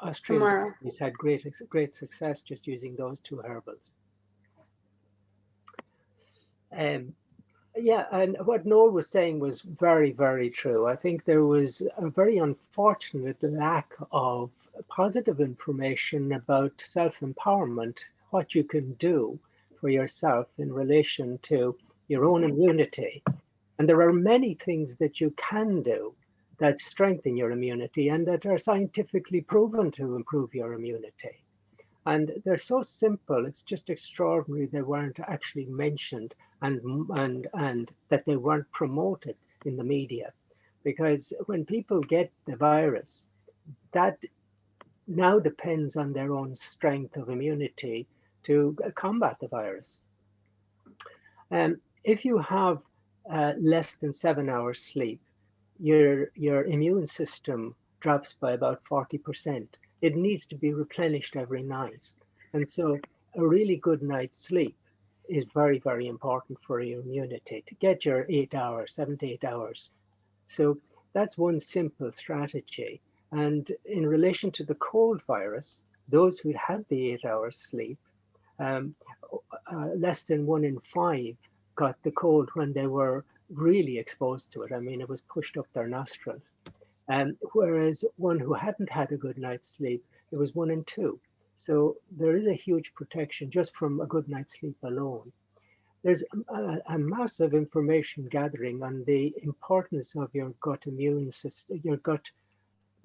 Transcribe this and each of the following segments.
Austrian Amara. Japanese had great success just using those two herbals. Um, yeah, and what Noel was saying was very, very true. I think there was a very unfortunate lack of positive information about self-empowerment, what you can do for yourself in relation to your own immunity. And there are many things that you can do that strengthen your immunity and that are scientifically proven to improve your immunity. And they're so simple, it's just extraordinary they weren't actually mentioned and that they weren't promoted in the media. Because when people get the virus, that now depends on their own strength of immunity to combat the virus. If you have less than 7 hours sleep, your immune system drops by about 40%. It needs to be replenished every night. And so a really good night's sleep is very, very important for your immunity to get your 8 hours, 7 to 8 hours. So that's one simple strategy. And in relation to the cold virus, those who had the 8 hours sleep, um, less than 1 in 5 got the cold when they were really exposed to it. I mean, it was pushed up their nostrils. Whereas one who hadn't had a good night's sleep, it was 1 in 2. So there is a huge protection just from a good night's sleep alone. There's a massive information gathering on the importance of your gut immune system, your gut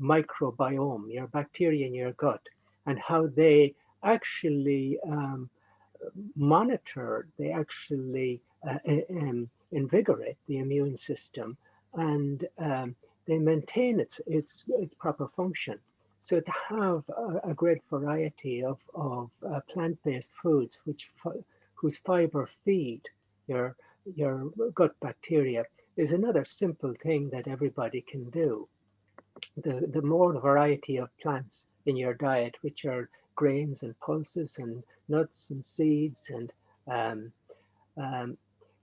microbiome, your bacteria in your gut, and how they actually monitor, they actually invigorate the immune system, and they maintain its proper function. So to have a great variety of plant-based foods whose fiber feed your gut bacteria is another simple thing that everybody can do. The more variety of plants in your diet, which are grains and pulses and nuts and seeds and um, um,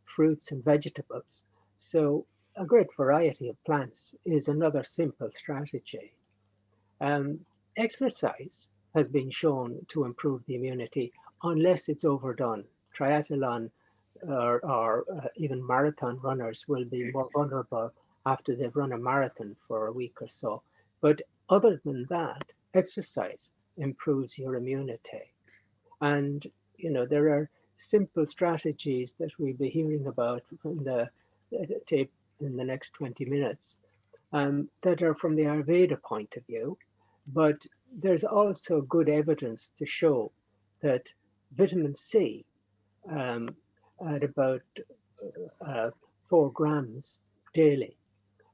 fruits and vegetables. So a great variety of plants is another simple strategy. Um, Exercise has been shown to improve the immunity unless it's overdone. Triathlon or even marathon runners will be more vulnerable after they've run a marathon for a week or so. But other than that, exercise improves your immunity. And, there are simple strategies that we'll be hearing about in the tape in the next 20 minutes that are from the Ayurveda point of view. But there's also good evidence to show that vitamin C um, at about uh, 4 grams daily,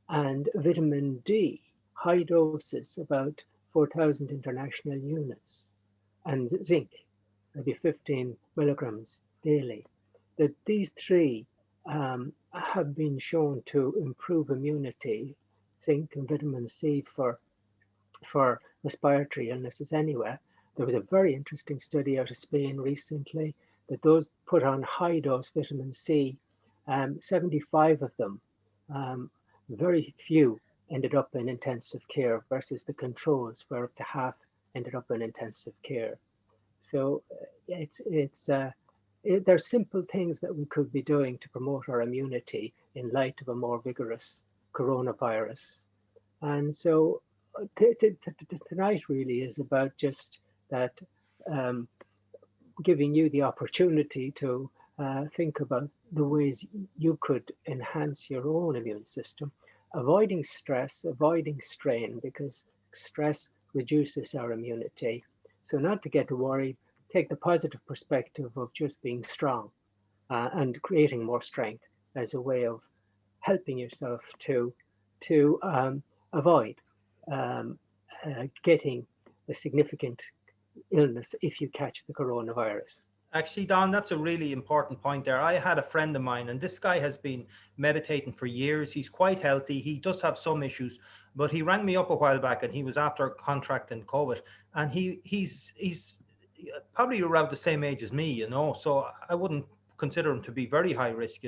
and vitamin D, high doses, about 4,000 international units, and zinc, maybe 15 milligrams daily, that these three have been shown to improve immunity, zinc and vitamin C for respiratory illnesses anyway. There was a very interesting study out of Spain recently that those put on high dose vitamin C, 75 of them, um, very few ended up in intensive care versus the controls where up to half ended up in intensive care. So there's simple things that we could be doing to promote our immunity in light of a more vigorous coronavirus. And so tonight really is about just that, um, giving you the opportunity to think about the ways you could enhance your own immune system, avoiding stress, avoiding strain, because stress reduces our immunity. So, not to get worried, take the positive perspective of just being strong and creating more strength as a way of helping yourself to avoid um, getting a significant illness if you catch the coronavirus. Actually, Don, that's a really important point there. I had a friend of mine, and this guy has been meditating for years. He's quite healthy. He does have some issues, but he rang me up a while back, and he was after contracting COVID, and he's probably around the same age as me, So I wouldn't consider him to be very high risk,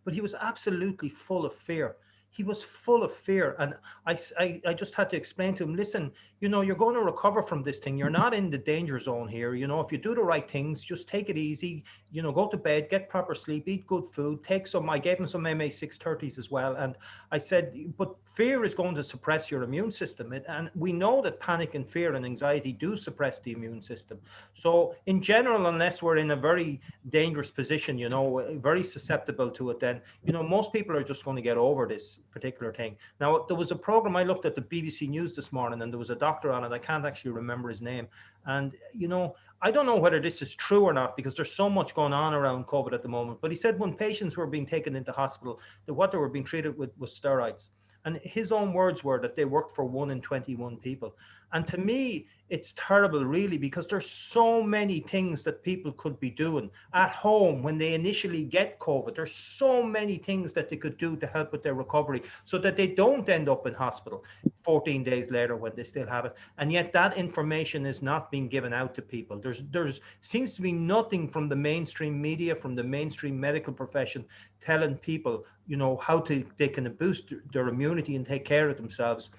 But he was absolutely full of fear. he was full of fear. And I just had to explain to him, listen, you know, you're going to recover from this thing. You're not in the danger zone here. You know, if you do the right things, just take it easy, you know, go to bed, get proper sleep, eat good food, take some, I gave him some MA630s as well. And I said, but fear is going to suppress your immune system. And we know that panic and fear and anxiety do suppress the immune system. So in general, unless we're in a very dangerous position, you know, very susceptible to it, then, you know, most people are just going to get over this particular thing. Now, there was a program, I looked at the BBC News this morning, and there was a doctor on it. I can't actually remember his name. And, you know, I don't know whether this is true or not, because there's so much going on around COVID at the moment. But he said when patients were being taken into hospital, that what they were being treated with was steroids. And his own words were that they worked for 1 in 21 people. And to me, it's terrible, really, because there's so many things that people could be doing at home when they initially get COVID. There's so many things that they could do to help with their recovery so that they don't end up in hospital 14 days later when they still have it. And yet that information is not being given out to people. There's seems to be nothing from the mainstream media, from the mainstream medical profession, telling people, you know, how they can boost their immunity and take care of themselves.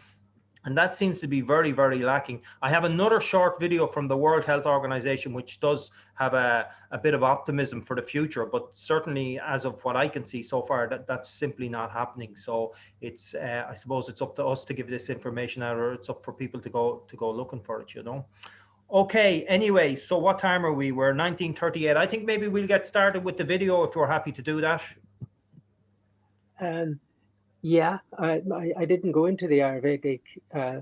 And that seems to be very, very lacking. I have another short video from the World Health Organization, which does have a bit of optimism for the future, but certainly as of what I can see so far, that's simply not happening. So it's, I suppose it's up to us to give this information out, or it's up for people to go looking for it, you know. Okay, anyway, so what time are we? We're 19:38. I think maybe we'll get started with the video if you're happy to do that. Yeah, I didn't go into the Ayurvedic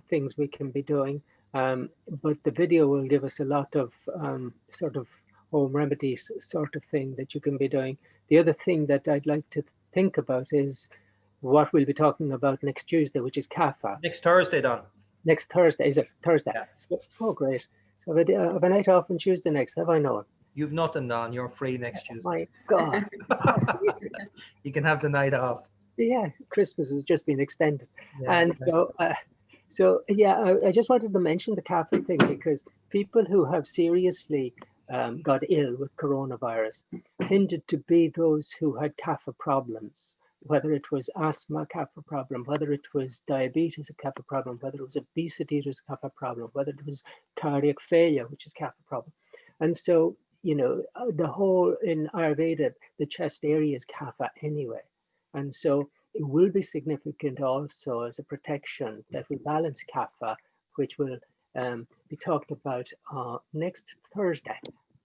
things we can be doing, but the video will give us a lot of sort of home remedies sort of thing that you can be doing. The other thing that I'd like to think about is what we'll be talking about next Tuesday, which is kapha. Next Thursday, Don. Next Thursday, is it Thursday? Yeah. So, oh, great. So have a night off on Tuesday next, have I known? You've nothing, Don. You're free next Tuesday. My God. You can have the night off. Yeah, Christmas has just been extended. Yeah, and so yeah, I just wanted to mention the kapha thing, because people who have seriously got ill with coronavirus tended to be those who had kapha problems, whether it was asthma kapha problem, whether it was diabetes a kapha problem, whether it was obesity it was a kapha problem, whether it was cardiac failure, which is kapha problem. And so, you know, the whole in Ayurveda, the chest area is kapha anyway. And so it will be significant also as a protection that will balance kapha, which will be talked about next Thursday.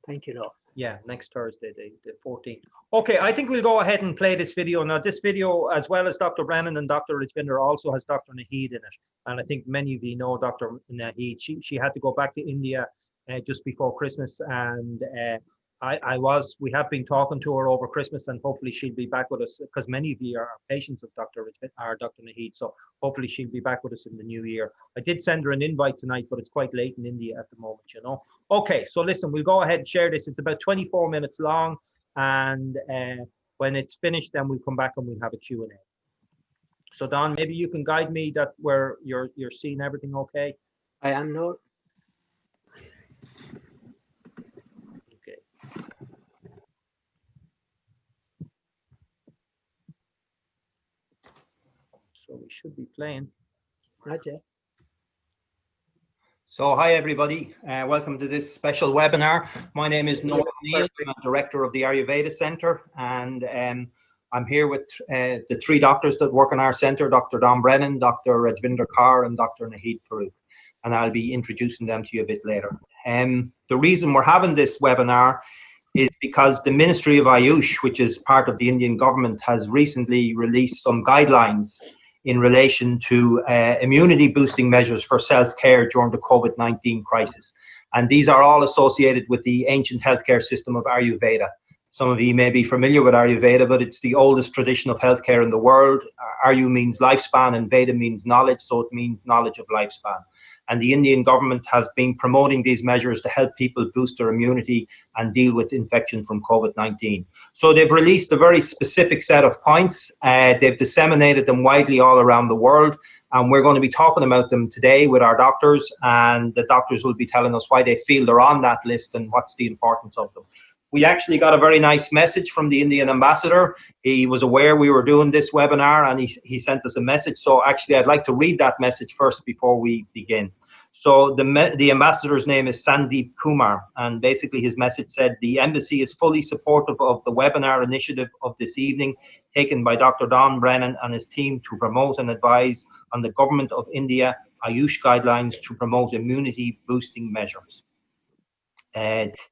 Thank you, Noel. Yeah, next Thursday, the 14th. Okay, I think we'll go ahead and play this video. Now, this video, as well as Dr. Brennan and Dr. Rajvinder, also has Dr. Naheed in it. And I think many of you know Dr. Naheed. She had to go back to India just before Christmas, and we have been talking to her over Christmas, and hopefully she'll be back with us, because many of you are patients of Dr. Naheed, so hopefully she'll be back with us in the new year. I did send her an invite tonight, but it's quite late in India at the moment, you know. Okay, so listen, we'll go ahead and share this. It's about 24 minutes long, and when it's finished, then we'll come back and we'll have a Q&A. So Don, maybe you can guide me that where you're seeing everything okay? I am, Noel. So we should be playing. Roger. So hi everybody, welcome to this special webinar. My name is Noel Neal. I'm a director of the Ayurveda Centre, and I'm here with the three doctors that work in our centre, Dr. Don Brennan, Dr. Rajvinder Kaur, and Dr. Naheed Farooq. And I'll be introducing them to you a bit later. The reason we're having this webinar is because the Ministry of Ayush, which is part of the Indian government, has recently released some guidelines in relation to immunity boosting measures for self-care during the COVID-19 crisis. And these are all associated with the ancient healthcare system of Ayurveda. Some of you may be familiar with Ayurveda, but it's the oldest tradition of healthcare in the world. Ayu means lifespan and Veda means knowledge, so it means knowledge of lifespan. And the Indian government have been promoting these measures to help people boost their immunity and deal with infection from COVID-19. So they've released a very specific set of points. They've disseminated them widely all around the world. And we're going to be talking about them today with our doctors, and the doctors will be telling us why they feel they're on that list and what's the importance of them. We actually got a very nice message from the Indian ambassador. He was aware we were doing this webinar, and he sent us a message. So actually, I'd like to read that message first before we begin. So the ambassador's name is Sandeep Kumar, and basically his message said, the embassy is fully supportive of the webinar initiative of this evening, taken by Dr. Don Brennan and his team to promote and advise on the Government of India Ayush guidelines to promote immunity boosting measures.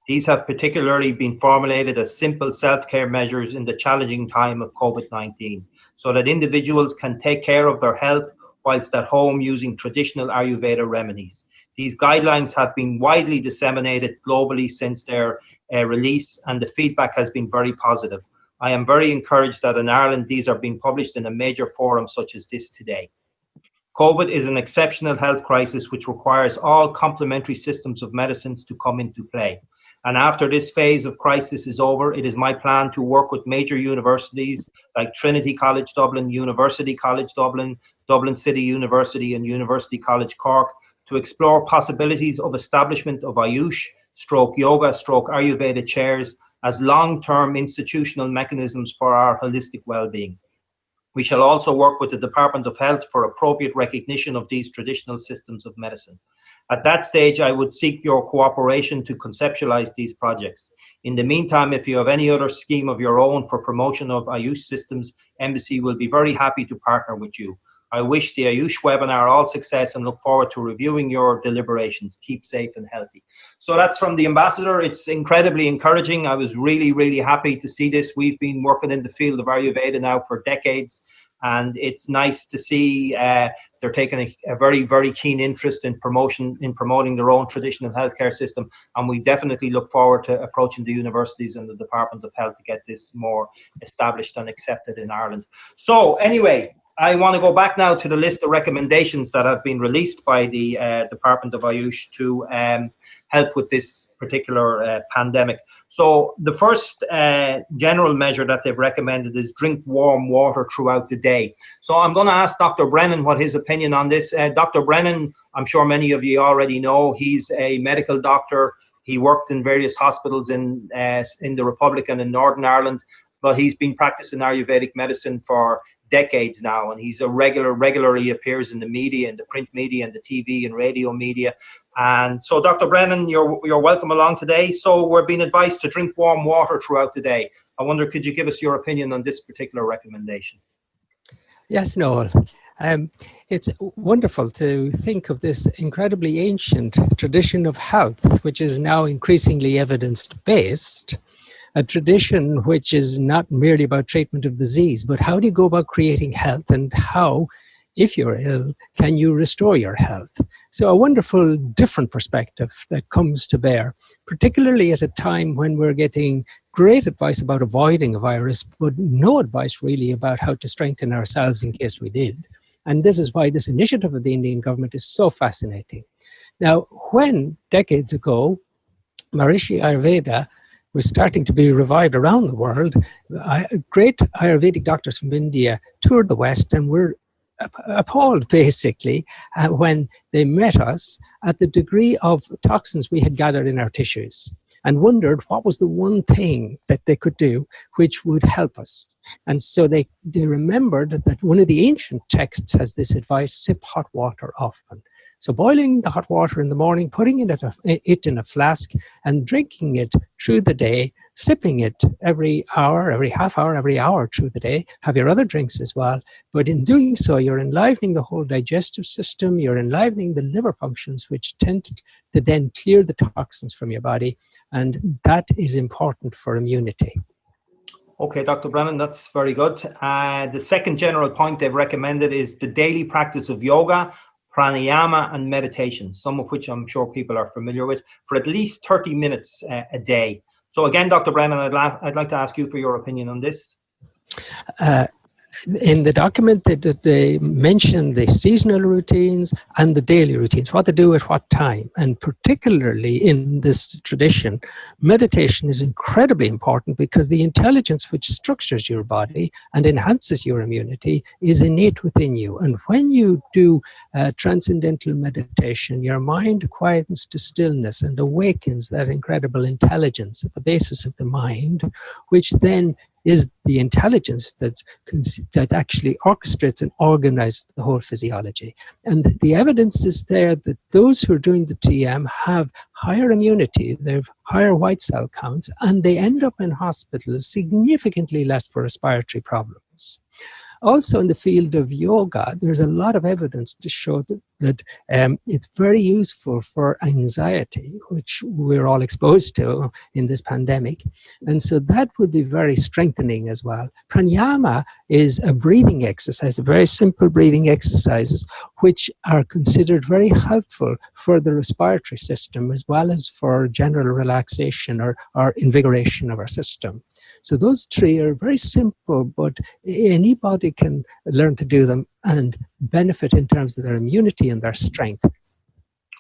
These have particularly been formulated as simple self-care measures in the challenging time of COVID-19, so that individuals can take care of their health whilst at home using traditional Ayurveda remedies. These guidelines have been widely disseminated globally since their release, and the feedback has been very positive. I am very encouraged that in Ireland these are being published in a major forum such as this today. COVID is an exceptional health crisis which requires all complementary systems of medicines to come into play. And after this phase of crisis is over, it is my plan to work with major universities like Trinity College Dublin, University College Dublin, Dublin City University and University College Cork to explore possibilities of establishment of Ayush, stroke yoga, stroke Ayurveda chairs as long-term institutional mechanisms for our holistic well-being. We shall also work with the Department of Health for appropriate recognition of these traditional systems of medicine. At that stage, I would seek your cooperation to conceptualize these projects. In the meantime, if you have any other scheme of your own for promotion of Ayush systems, Embassy will be very happy to partner with you. I wish the Ayush webinar all success and look forward to reviewing your deliberations. Keep safe and healthy. So that's from the ambassador. It's incredibly encouraging. I was really, really happy to see this. We've been working in the field of Ayurveda now for decades, and it's nice to see they're taking a very, very keen interest in promoting their own traditional healthcare system. And we definitely look forward to approaching the universities and the Department of Health to get this more established and accepted in Ireland. So anyway, I want to go back now to the list of recommendations that have been released by the Department of Ayush to help with this particular pandemic. So the first general measure that they've recommended is drink warm water throughout the day. So I'm going to ask Dr. Brennan what his opinion on this. Dr. Brennan, I'm sure many of you already know, he's a medical doctor. He worked in various hospitals in the Republic and in Northern Ireland, but he's been practicing Ayurvedic medicine for decades now, and he's regularly appears in the media, in the print media, and the TV and radio media. And so, Dr. Brennan, you're welcome along today. So we're being advised to drink warm water throughout the day. I wonder, could you give us your opinion on this particular recommendation? Yes, Noel. It's wonderful to think of this incredibly ancient tradition of health, which is now increasingly evidence-based. A tradition which is not merely about treatment of disease, but how do you go about creating health, and how, if you're ill, can you restore your health? So a wonderful different perspective that comes to bear, particularly at a time when we're getting great advice about avoiding a virus, but no advice really about how to strengthen ourselves in case we did. And this is why this initiative of the Indian government is so fascinating. Now, when decades ago, Maharishi Ayurveda was starting to be revived around the world, great Ayurvedic doctors from India toured the West and were appalled, basically, when they met us at the degree of toxins we had gathered in our tissues, and wondered what was the one thing that they could do which would help us. And so they remembered that one of the ancient texts has this advice: sip hot water often. So boiling the hot water in the morning, putting it in a flask and drinking it through the day, sipping it every hour, every half hour, every hour through the day. Have your other drinks as well. But in doing so, you're enlivening the whole digestive system, you're enlivening the liver functions, which tend to then clear the toxins from your body. And that is important for immunity. Okay, Dr. Brennan, that's very good. The second general point they've recommended is the daily practice of yoga, pranayama and meditation, some of which I'm sure people are familiar with, for at least 30 minutes a day. So again, Dr. Brennan, I'd like to ask you for your opinion on this. In the document, they mention the seasonal routines and the daily routines, what to do at what time. And particularly in this tradition, meditation is incredibly important because the intelligence which structures your body and enhances your immunity is innate within you. And when you do transcendental meditation, your mind quietens to stillness and awakens that incredible intelligence at the basis of the mind, which then is the intelligence that actually orchestrates and organizes the whole physiology. And the evidence is there that those who are doing the TM have higher immunity, they have higher white cell counts, and they end up in hospitals significantly less for respiratory problems. Also in the field of yoga, there's a lot of evidence to show that it's very useful for anxiety, which we're all exposed to in this pandemic. And so that would be very strengthening as well. Pranayama is a breathing exercise, a very simple breathing exercises, which are considered very helpful for the respiratory system as well as for general relaxation or invigoration of our system. So those three are very simple, but anybody can learn to do them and benefit in terms of their immunity and their strength.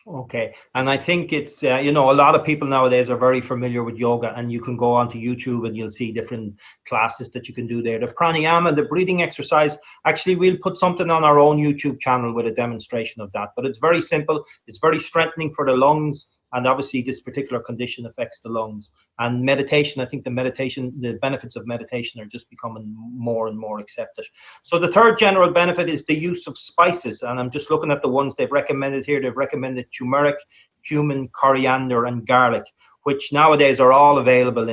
Okay. And I think it's, a lot of people nowadays are very familiar with yoga, and you can go onto YouTube and you'll see different classes that you can do there. The pranayama, the breathing exercise, actually we'll put something on our own YouTube channel with a demonstration of that. But it's very simple. It's very strengthening for the lungs. And obviously this particular condition affects the lungs. And meditation, I think the benefits of meditation are just becoming more and more accepted. So the third general benefit is the use of spices. And I'm just looking at the ones they've recommended here. They've recommended turmeric, cumin, coriander, and garlic, which nowadays are all available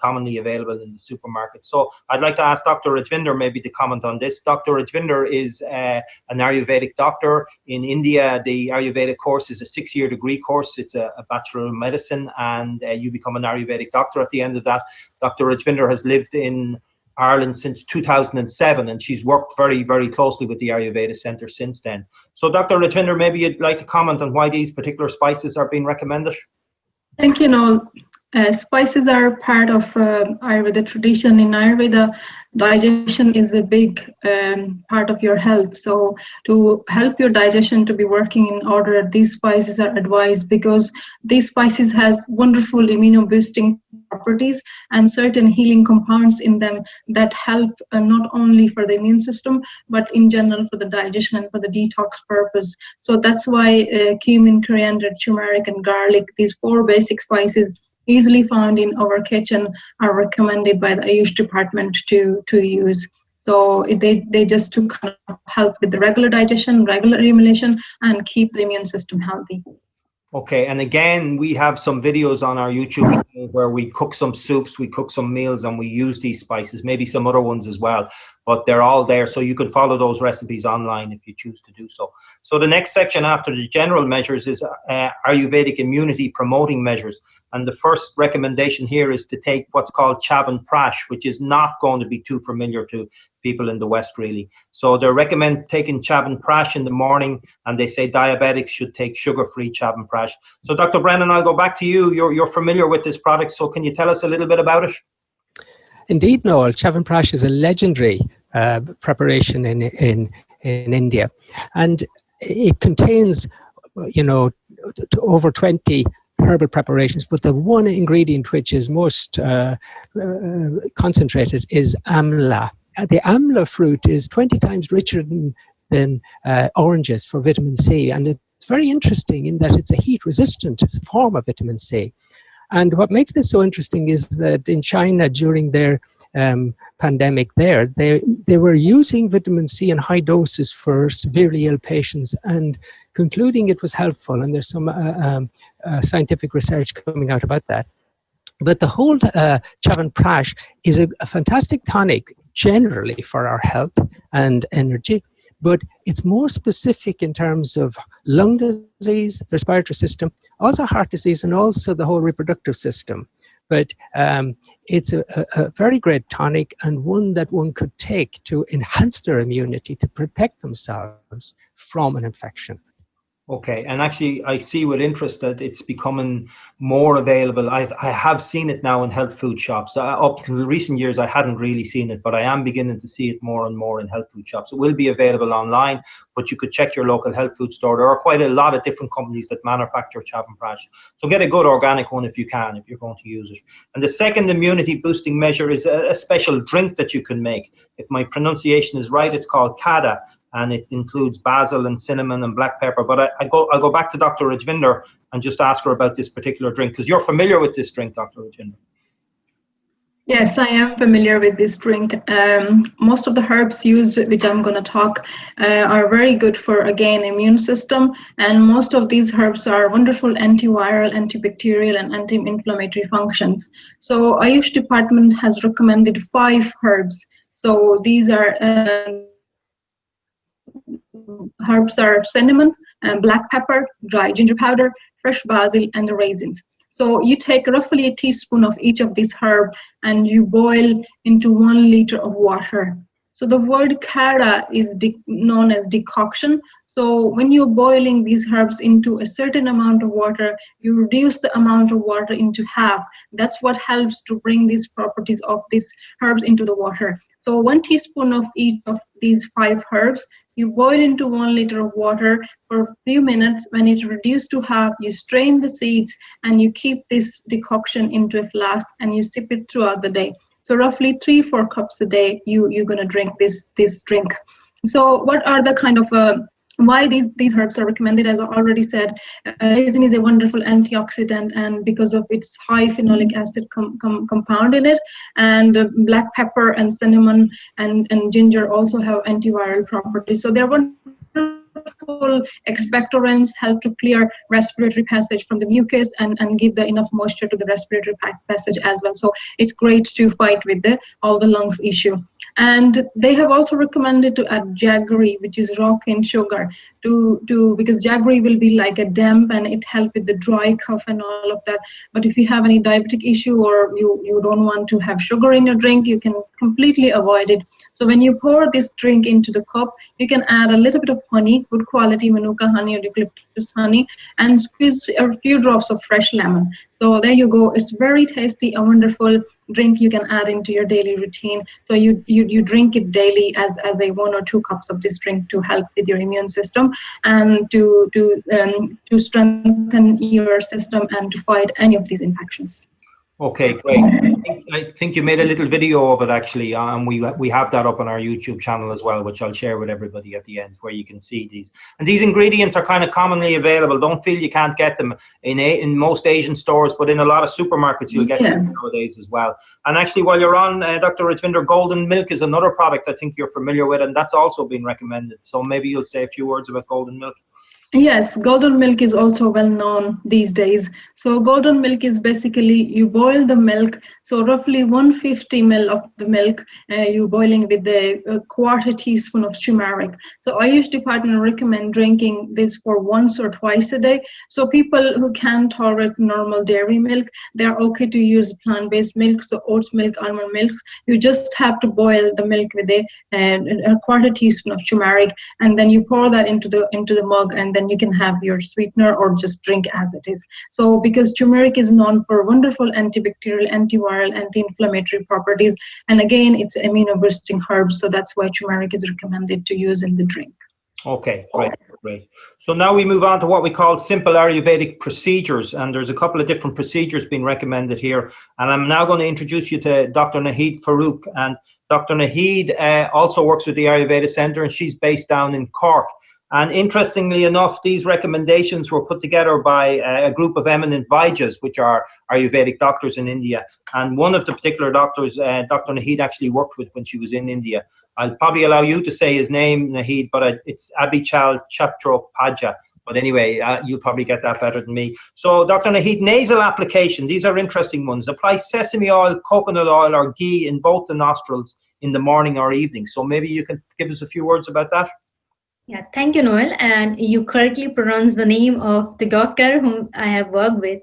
commonly available in the supermarket. So I'd like to ask Dr. Rajvinder maybe to comment on this. Dr. Rajvinder is an Ayurvedic doctor in India. The Ayurvedic course is a 6-year degree course. It's a Bachelor of Medicine, and you become an Ayurvedic doctor at the end of that. Dr. Rajvinder has lived in Ireland since 2007, and she's worked very, very closely with the Ayurveda Centre since then. So Dr. Rajvinder, maybe you'd like to comment on why these particular spices are being recommended? Thank you, Noel. Spices are part of Ayurveda tradition. In Ayurveda, digestion is a big part of your health. So to help your digestion to be working in order, these spices are advised because these spices has wonderful immuno-boosting properties and certain healing compounds in them that help not only for the immune system, but in general for the digestion and for the detox purpose. So that's why cumin, coriander, turmeric, and garlic, these 4 basic spices easily found in our kitchen, are recommended by the Ayush department to use. So they just to kind of help with the regular digestion, regular elimination, and keep the immune system healthy. Okay, and again, we have some videos on our YouTube channel where we cook some soups, we cook some meals, and we use these spices, maybe some other ones as well, but they're all there. So you can follow those recipes online if you choose to do so. So the next section after the general measures is Ayurvedic immunity promoting measures. And the first recommendation here is to take what's called Chyavanprash, which is not going to be too familiar to people in the West, really. So they recommend taking Chyavanprash in the morning, and they say diabetics should take sugar-free Chyavanprash. So Dr. Brennan, I'll go back to you. You're familiar with this product, so can you tell us a little bit about it? Indeed, Noel. Chyavanprash is a legendary preparation in India, and it contains, over 20 herbal preparations, but the one ingredient which is most concentrated is Amla. The Amla fruit is 20 times richer than oranges for vitamin C, and it's very interesting in that it's a heat-resistant form of vitamin C. And what makes this so interesting is that in China during their pandemic they were using vitamin C in high doses for severely ill patients and concluding it was helpful, and there's some scientific research coming out about that. But the whole Chyavanprash is a fantastic tonic generally for our health and energy, but it's more specific in terms of lung disease, the respiratory system, also heart disease, and also the whole reproductive system. But it's a very great tonic, and one that one could take to enhance their immunity, to protect themselves from an infection. Okay, and actually, I see with interest that it's becoming more available. I have seen it now in health food shops. Up to recent years, I hadn't really seen it, but I am beginning to see it more and more in health food shops. It will be available online, but you could check your local health food store. There are quite a lot of different companies that manufacture Chyawanprash. So get a good organic one if you can, if you're going to use it. And the second immunity boosting measure is a special drink that you can make. If my pronunciation is right, it's called Kada. And it includes basil and cinnamon and black pepper. But I'll go back to Dr. Rajvinder and just ask her about this particular drink, because you're familiar with this drink, Dr. Rajvinder. Yes, I am familiar with this drink. Most of the herbs used, which I'm going to talk, are very good for, again, immune system. And most of these herbs are wonderful antiviral, antibacterial, and anti-inflammatory functions. So Ayush department has recommended 5 herbs. So these are herbs are cinnamon, black pepper, dry ginger powder, fresh basil, and the raisins. So you take roughly a teaspoon of each of these herbs and you boil into 1 liter of water. So the word kada is known as decoction. So when you're boiling these herbs into a certain amount of water, you reduce the amount of water into half. That's what helps to bring these properties of these herbs into the water. So 1 teaspoon of each of these 5 herbs, you boil into 1 liter of water for a few minutes. When it's reduced to half, you strain the seeds and you keep this decoction into a flask and you sip it throughout the day. So roughly 3-4 cups a day, you're going to drink this drink. So what are the kind of why these herbs are recommended? As I already said, raisin is a wonderful antioxidant, and because of its high phenolic acid compound in it, and black pepper and cinnamon and ginger also have antiviral properties. So they're wonderful expectorants, help to clear respiratory passage from the mucus and give the enough moisture to the respiratory passage as well. So it's great to fight with all the lungs issue. And they have also recommended to add jaggery, which is raw cane sugar, because jaggery will be like a damp and it helps with the dry cough and all of that. But if you have any diabetic issue or you don't want to have sugar in your drink, you can completely avoid it. So when you pour this drink into the cup, you can add a little bit of honey, good quality Manuka honey or eucalyptus honey, and squeeze a few drops of fresh lemon. So there you go. It's very tasty, a wonderful drink you can add into your daily routine. So you drink it daily as a 1 or 2 cups of this drink to help with your immune system and to strengthen your system and to fight any of these infections. Okay, great. I think you made a little video of it actually, and we have that up on our YouTube channel as well, which I'll share with everybody at the end, where you can see these. And these ingredients are kind of commonly available. Don't feel you can't get them in most Asian stores, but in a lot of supermarkets you'll get them nowadays as well. And actually, while you're on, Dr. Rajvinder, golden milk is another product I think you're familiar with, and that's also been recommended. So maybe you'll say a few words about golden milk. Yes, golden milk is also well known these days. So golden milk is basically you boil the milk. So roughly 150 ml of the milk, you boiling with a 1/4 teaspoon of turmeric. So Ayush department recommend drinking this for once or twice a day. So people who can't tolerate normal dairy milk, they're okay to use plant-based milk, so oats milk, almond milks. You just have to boil the milk with a 1/4 teaspoon of turmeric, and then you pour that into the mug, and then you can have your sweetener or just drink as it is. So because turmeric is known for wonderful antibacterial, antiviral, anti-inflammatory properties, and again it's immunoboosting herb, so that's why turmeric is recommended to use in the drink. Okay, great. So now we move on to what we call simple Ayurvedic procedures, and there's a couple of different procedures being recommended here. And I'm now going to introduce you to Dr. Naheed Farooq. And Dr. Naheed also works with the Ayurveda Centre, and she's based down in Cork. And interestingly enough, these recommendations were put together by a group of eminent Vaidya's, which are Ayurvedic doctors in India. And one of the particular doctors, Dr. Naheed actually worked with when she was in India. I'll probably allow you to say his name, Naheed, but it's Abhichal Chattopadhyay. But anyway, you'll probably get that better than me. So Dr. Naheed, nasal application, these are interesting ones. Apply sesame oil, coconut oil, or ghee in both the nostrils in the morning or evening. So maybe you can give us a few words about that. Yeah, thank you, Noel. And you correctly pronounced the name of the doctor whom I have worked with.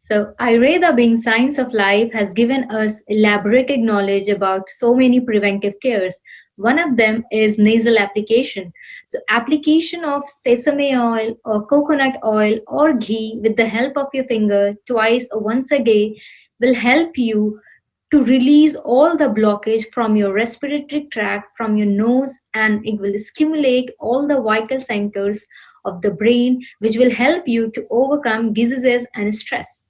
So Ayurveda, being science of life, has given us elaborate knowledge about so many preventive cares. One of them is nasal application. So application of sesame oil or coconut oil or ghee with the help of your finger twice or once a day will help you to release all the blockage from your respiratory tract, from your nose, and it will stimulate all the vital centers of the brain, which will help you to overcome diseases and stress.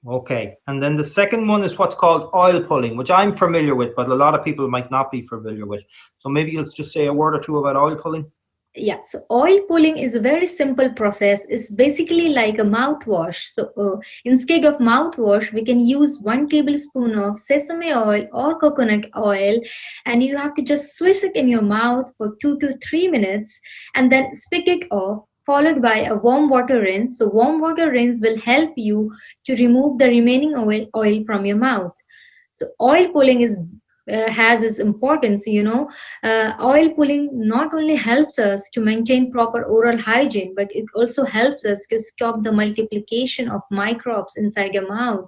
Okay. And then the second one is what's called oil pulling, which I'm familiar with, but a lot of people might not be familiar with. So maybe let's just say a word or two about oil pulling. Yeah, so oil pulling is a very simple process. It's basically like a mouthwash. So instead of mouthwash, we can use 1 tablespoon of sesame oil or coconut oil, and you have to just swish it in your mouth for 2 to 3 minutes and then spit it off, followed by a warm water rinse. So warm water rinse will help you to remove the remaining oil from your mouth. So oil pulling is has its importance. Oil pulling not only helps us to maintain proper oral hygiene, but it also helps us to stop the multiplication of microbes inside your mouth,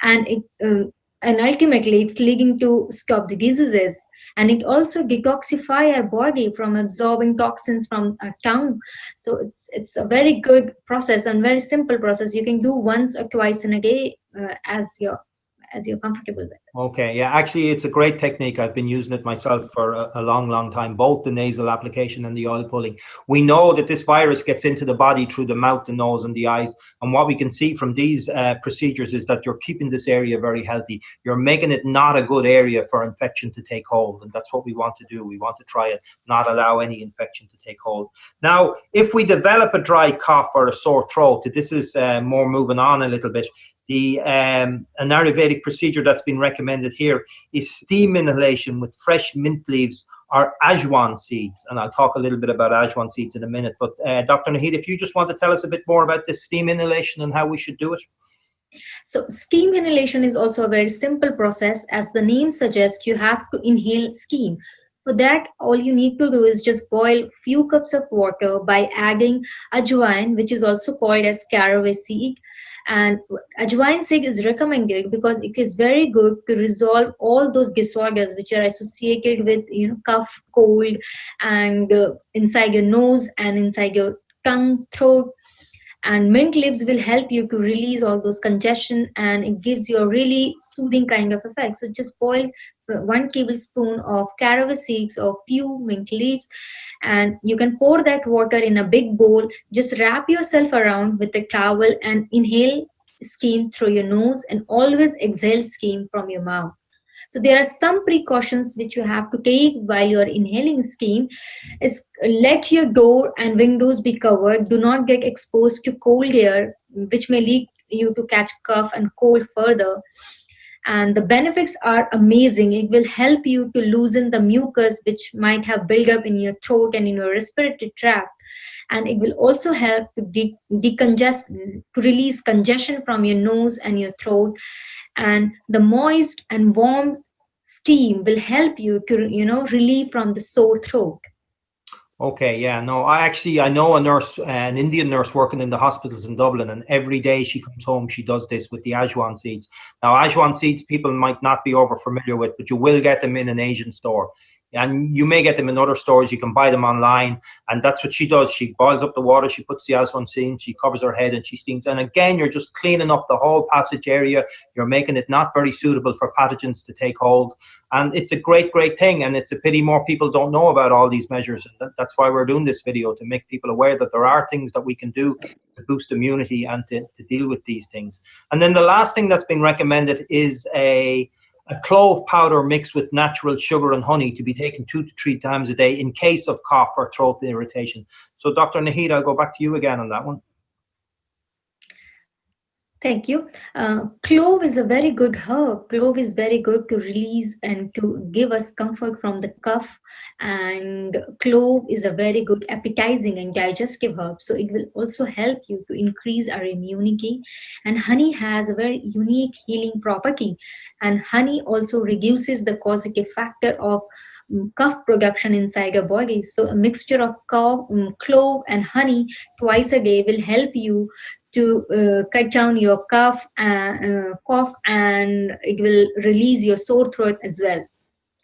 and and ultimately it's leading to stop the diseases. And it also detoxify our body from absorbing toxins from our tongue. So it's a very good process and very simple process. You can do once or twice in a day, as you're comfortable with. Okay, yeah, actually, it's a great technique. I've been using it myself for a long, long time, both the nasal application and the oil pulling. We know that this virus gets into the body through the mouth, the nose, and the eyes. And what we can see from these procedures is that you're keeping this area very healthy. You're making it not a good area for infection to take hold. And that's what we want to do. We want to try and not allow any infection to take hold. Now, if we develop a dry cough or a sore throat, this is more moving on a little bit. An Ayurvedic procedure that's been recommended here is steam inhalation with fresh mint leaves or ajwan seeds. And I'll talk a little bit about ajwan seeds in a minute. But Dr. Nahid, if you just want to tell us a bit more about this steam inhalation and how we should do it. So steam inhalation is also a very simple process. As the name suggests, you have to inhale steam. For that, all you need to do is just boil few cups of water by adding ajwain, which is also called as caraway seed. And ajwain seed is recommended because it is very good to resolve all those disorders which are associated with cough, cold, and inside your nose and inside your tongue, throat. And mint leaves will help you to release all those congestion, and it gives you a really soothing kind of effect. So just boil 1 tablespoon of caraway seeds or few mint leaves, and you can pour that water in a big bowl. Just wrap yourself around with a towel and inhale steam through your nose, and always exhale steam from your mouth. So there are some precautions which you have to take while you're inhaling steam. Is let your door and windows be covered. Do not get exposed to cold air, which may lead you to catch cough and cold further. And the benefits are amazing. It will help you to loosen the mucus which might have built up in your throat and in your respiratory tract. And it will also help to decongest, to release congestion from your nose and your throat. And the moist and warm steam will help you to relieve from the sore throat. Okay, yeah, no, I know a nurse, an Indian nurse working in the hospitals in Dublin, and every day she comes home, she does this with the ajwan seeds. Now, ajwan seeds people might not be over familiar with, but you will get them in an Asian store. And you may get them in other stores. You can buy them online. And that's what she does. She boils up the water. She puts the ajwan seed. She covers her head and she steams. And again, you're just cleaning up the whole passage area. You're making it not very suitable for pathogens to take hold. And it's a great, great thing. And it's a pity more people don't know about all these measures. And that's why we're doing this video, to make people aware that there are things that we can do to boost immunity and to deal with these things. And then the last thing that's been recommended is a clove powder mixed with natural sugar and honey to be taken 2 to 3 times a day in case of cough or throat irritation. So Dr. Nahid, I'll go back to you again on that one. Thank you. Clove is a very good herb. Clove is very good to release and to give us comfort from the cough. And clove is a very good appetizing and digestive herb. So it will also help you to increase our immunity. And honey has a very unique healing property. And honey also reduces the causative factor of cough production inside your body. So a mixture of clove and honey twice a day will help you to cut down your cough, and it will release your sore throat as well.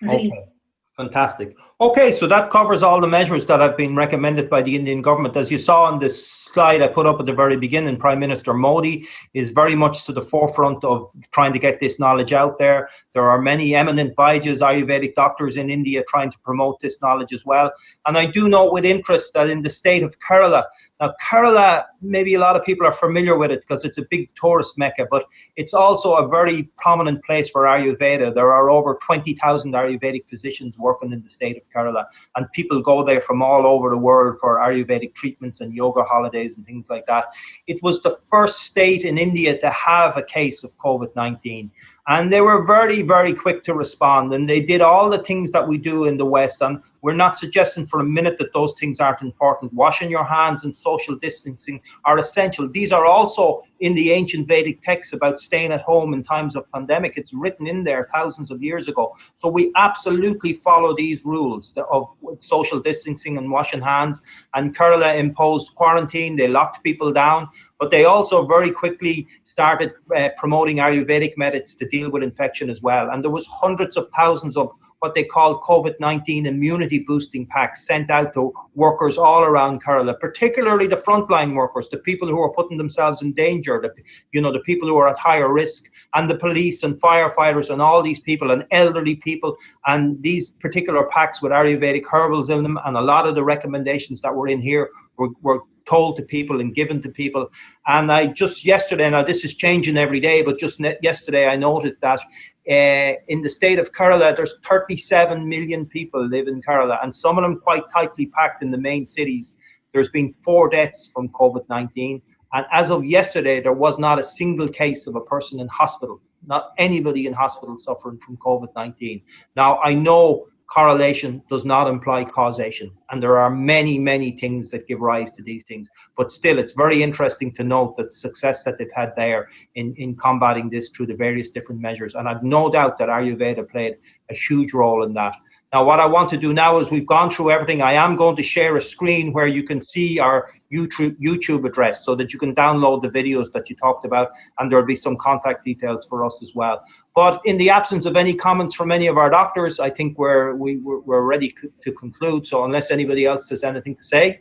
Really. Okay. Fantastic. Okay, so that covers all the measures that have been recommended by the Indian government. As you saw on this slide I put up at the very beginning, Prime Minister Modi is very much to the forefront of trying to get this knowledge out there. There are many eminent Vaidya's, Ayurvedic doctors in India trying to promote this knowledge as well. And I do note with interest that in the state of Kerala, now Kerala, maybe a lot of people are familiar with it because it's a big tourist mecca, but it's also a very prominent place for Ayurveda. There are over 20,000 Ayurvedic physicians working in the state of Kerala, and people go there from all over the world for Ayurvedic treatments and yoga holidays and things like that. It was the first state in India to have a case of COVID-19. And they were very, very quick to respond. And they did all the things that we do in the West. And we're not suggesting for a minute that those things aren't important. Washing your hands and social distancing are essential. These are also in the ancient Vedic texts about staying at home in times of pandemic. It's written in there thousands of years ago. So we absolutely follow these rules of social distancing and washing hands. And Kerala imposed quarantine. They locked people down. But they also very quickly started promoting Ayurvedic methods to deal with infection as well. And there was hundreds of thousands of what they call COVID-19 immunity boosting packs sent out to workers all around Kerala, particularly the frontline workers, the people who are putting themselves in danger, the people who are at higher risk, and the police and firefighters and all these people and elderly people. And these particular packs with Ayurvedic herbals in them, and a lot of the recommendations that were in here were told to people and given to people. And I just yesterday, now this is changing every day, but just yesterday I noted that in the state of Kerala, there's 37 million people live in Kerala, and some of them quite tightly packed in the main cities. There's been 4 deaths from COVID-19. And as of yesterday, there was not a single case of a person in hospital, not anybody in hospital suffering from COVID-19. Now, I know correlation does not imply causation, and there are many, many things that give rise to these things, but still it's very interesting to note that success that they've had there in combating this through the various different measures, and I've no doubt that Ayurveda played a huge role in that. Now, what I want to do now is we've gone through everything. I am going to share a screen where you can see our YouTube address so that you can download the videos that you talked about, and there'll be some contact details for us as well. But in the absence of any comments from any of our doctors, I think we're ready to conclude. So unless anybody else has anything to say.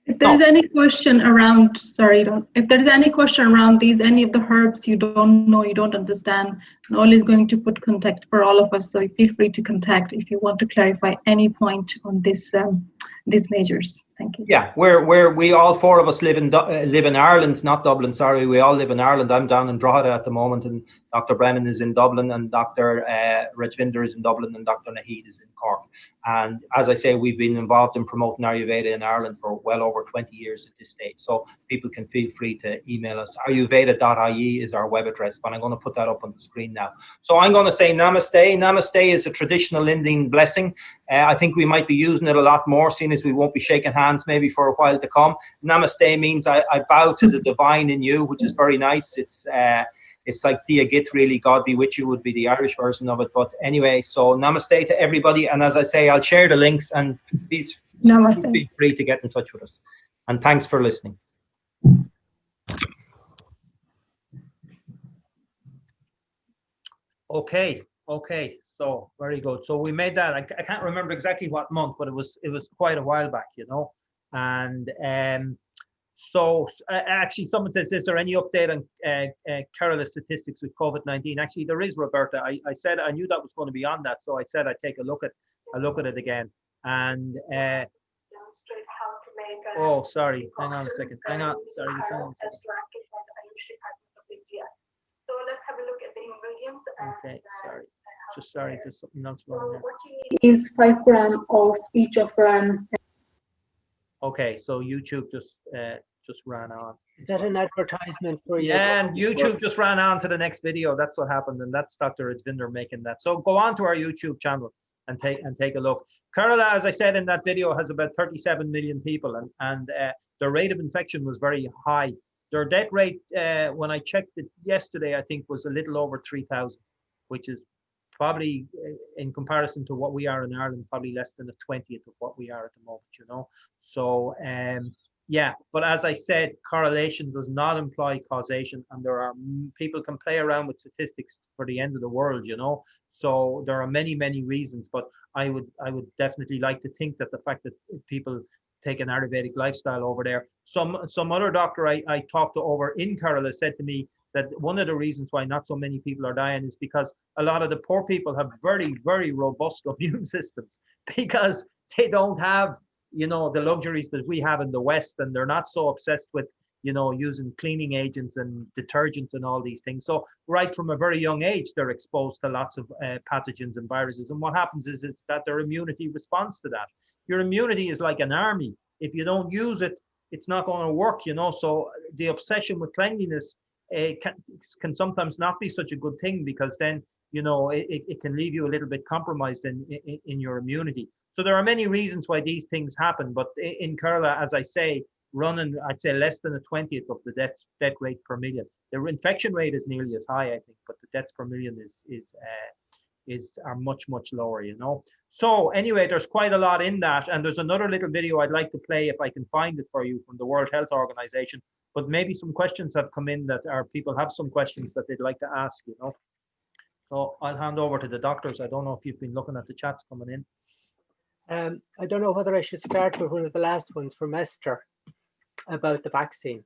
If there's any question around, if there's any question around these, any of the herbs you don't know, you don't understand, Noel is going to put contact for all of us. So feel free to contact if you want to clarify any point on this, these measures. Thank you. Yeah, we all 4 of us live in Ireland, not Dublin. Sorry, we all live in Ireland. I'm down in Drogheda at the moment, and Dr. Brennan is in Dublin, and Dr. Rajvinder is in Dublin, and Dr. Naheed is in Cork. And as I say, we've been involved in promoting Ayurveda in Ireland for well over 20 years at this stage. So people can feel free to email us. Ayurveda.ie is our web address, but I'm going to put that up on the screen now. So I'm going to say Namaste. Namaste is a traditional Indian blessing. I think we might be using it a lot more, seeing as we won't be shaking hands maybe for a while to come. Namaste means I bow to the divine in you, which is very nice. It's like Diagit, really, God be with you would be the Irish version of it. But anyway, so namaste to everybody. And as I say, I'll share the links, and please feel free to get in touch with us. And thanks for listening. Okay. So very good. So we made that. I can't remember exactly what month, but it was quite a while back, And so actually, someone says, is there any update on Kerala statistics with COVID-19? Actually, there is, Roberta. I said I knew that was going to be on that, so I said I'd take a look at it again. And oh, sorry. Hang on a second. Hang on. Sorry. Just hang on a second. So let's have a look at the ingredients. Okay. Sorry. Just something else wrong there. What you need is 5 grams of each of Okay, so YouTube just ran on. Is that an advertisement for you? Yeah, and YouTube just ran on to the next video. That's what happened, and that's Dr. Rajvinder making that. So go on to our YouTube channel and take a look. Kerala, as I said in that video, has about 37 million people, and their rate of infection was very high. Their death rate, when I checked it yesterday, I think was a little over 3,000, which is probably, in comparison to what we are in Ireland, probably less than a 20th of what we are at the moment, So Yeah, but as I said, correlation does not imply causation, and there are people can play around with statistics for the end of the world, you know. So there are many reasons, but I would definitely like to think that the fact that people take an Ayurvedic lifestyle over there. Some other doctor I talked to over in Kerala said to me that one of the reasons why not so many people are dying is because a lot of the poor people have very robust immune systems because they don't have, you know, the luxuries that we have in the West, and they're not so obsessed with, you know, using cleaning agents and detergents and all these things. So right from a very young age, they're exposed to lots of pathogens and viruses. And what happens is that their immunity responds to that. Your immunity is like an army. If you don't use it, it's not going to work, you know. So the obsession with cleanliness can sometimes not be such a good thing, because then, you know, it can leave you a little bit compromised in your immunity. So there are many reasons why these things happen. But in Kerala, as I say, running, I'd say, less than a 20th of the death rate per million. The infection rate is nearly as high, I think, but the deaths per million are much lower, you know. So anyway, there's quite a lot in that, and there's another little video I'd like to play if I can find it for you, from the World Health Organization. But maybe some questions have come in that our people have some questions that they'd like to ask, you know. So I'll hand over to the doctors. I don't know if you've been looking at the chats coming in. I don't know whether I should start with one of the last ones from Esther about the vaccine.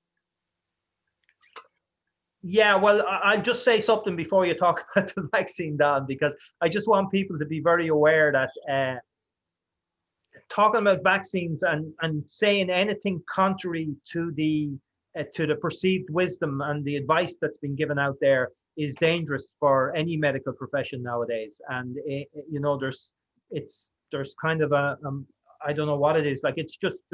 Yeah, well, I'll just say something before you talk about the vaccine, Dan, because I just want people to be very aware that talking about vaccines and saying anything contrary to the perceived wisdom and the advice that's been given out there is dangerous for any medical profession nowadays. And you know, there's kind of a I don't know what it is. Like, it's just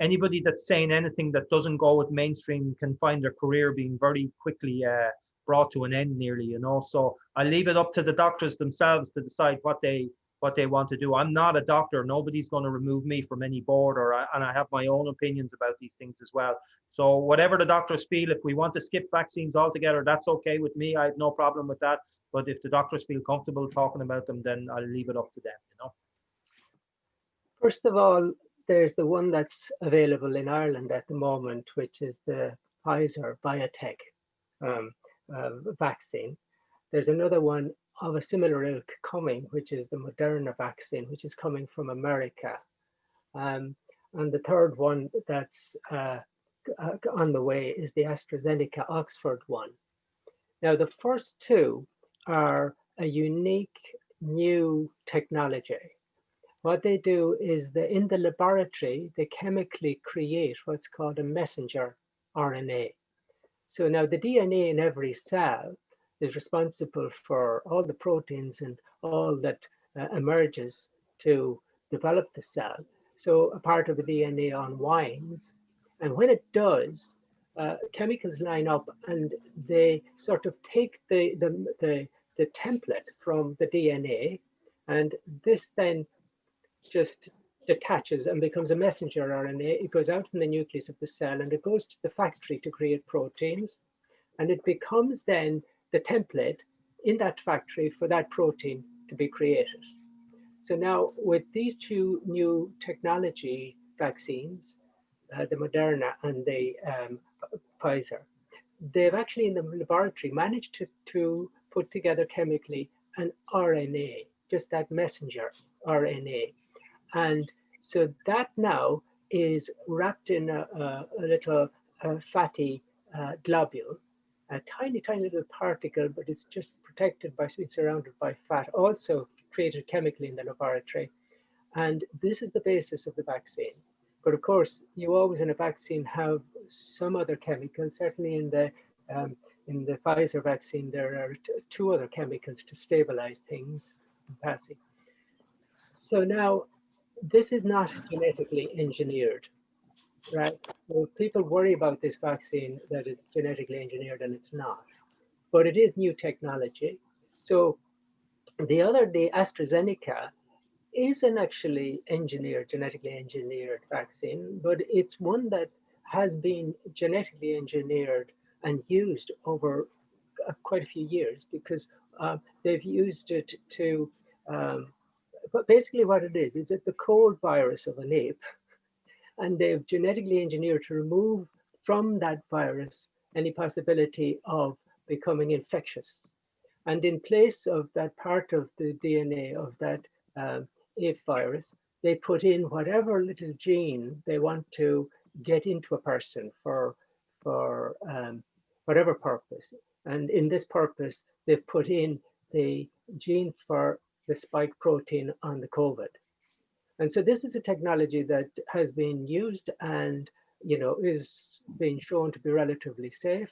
anybody that's saying anything that doesn't go with mainstream can find their career being very quickly brought to an end, nearly, you know. So I leave it up to the doctors themselves to decide what they want to do. I'm not a doctor. Nobody's going to remove me from any board, and I have my own opinions about these things as well. So whatever the doctors feel, if we want to skip vaccines altogether, that's okay with me. I have no problem with that. But if the doctors feel comfortable talking about them, then I'll leave it up to them, you know. First of all, there's the one that's available in Ireland at the moment, which is the Pfizer biotech vaccine. There's another one of a similar ilk coming, which is the Moderna vaccine, which is coming from America. And the third one that's on the way is the AstraZeneca Oxford one. Now, the first two are a unique new technology. What they do is in the laboratory, they chemically create what's called a messenger RNA. So now the DNA in every cell is responsible for all the proteins and all that emerges to develop the cell. So a part of the DNA unwinds. And when it does, chemicals line up and they sort of take the template from the DNA, and this then just detaches and becomes a messenger RNA. It goes out from the nucleus of the cell and it goes to the factory to create proteins. And it becomes then the template in that factory for that protein to be created. So now with these two new technology vaccines, the Moderna and the Pfizer, they've actually in the laboratory managed to put together chemically an RNA, just that messenger RNA. And so that now is wrapped in a little fatty globule, a tiny little particle, but it's just protected by being surrounded by fat, also created chemically in the laboratory. And this is the basis of the vaccine. But of course, you always in a vaccine have some other chemicals. Certainly in the Pfizer vaccine, there are two other chemicals to stabilize things in passing. So now, this is not genetically engineered, right? So people worry about this vaccine that it's genetically engineered, and it's not. But it is new technology. So the AstraZeneca, isn't actually genetically engineered vaccine, but it's one that has been genetically engineered and used over quite a few years, because they've used it to but basically what it is that the cold virus of an ape and they've genetically engineered to remove from that virus any possibility of becoming infectious. And in place of that part of the DNA of that ape virus, they put in whatever little gene they want to get into a person for whatever purpose. And in this purpose, they've put in the gene for the spike protein on the COVID. And so this is a technology that has been used and is being shown to be relatively safe,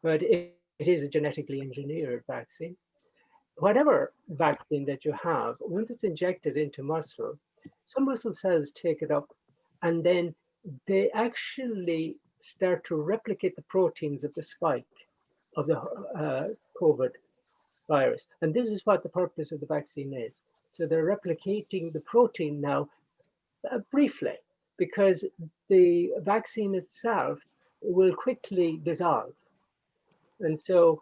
but it is a genetically engineered vaccine. Whatever vaccine that you have, once it's injected into muscle, some muscle cells take it up and then they actually start to replicate the proteins of the spike of the COVID virus. And this is what the purpose of the vaccine is. So they're replicating the protein now briefly, because the vaccine itself will quickly dissolve. And so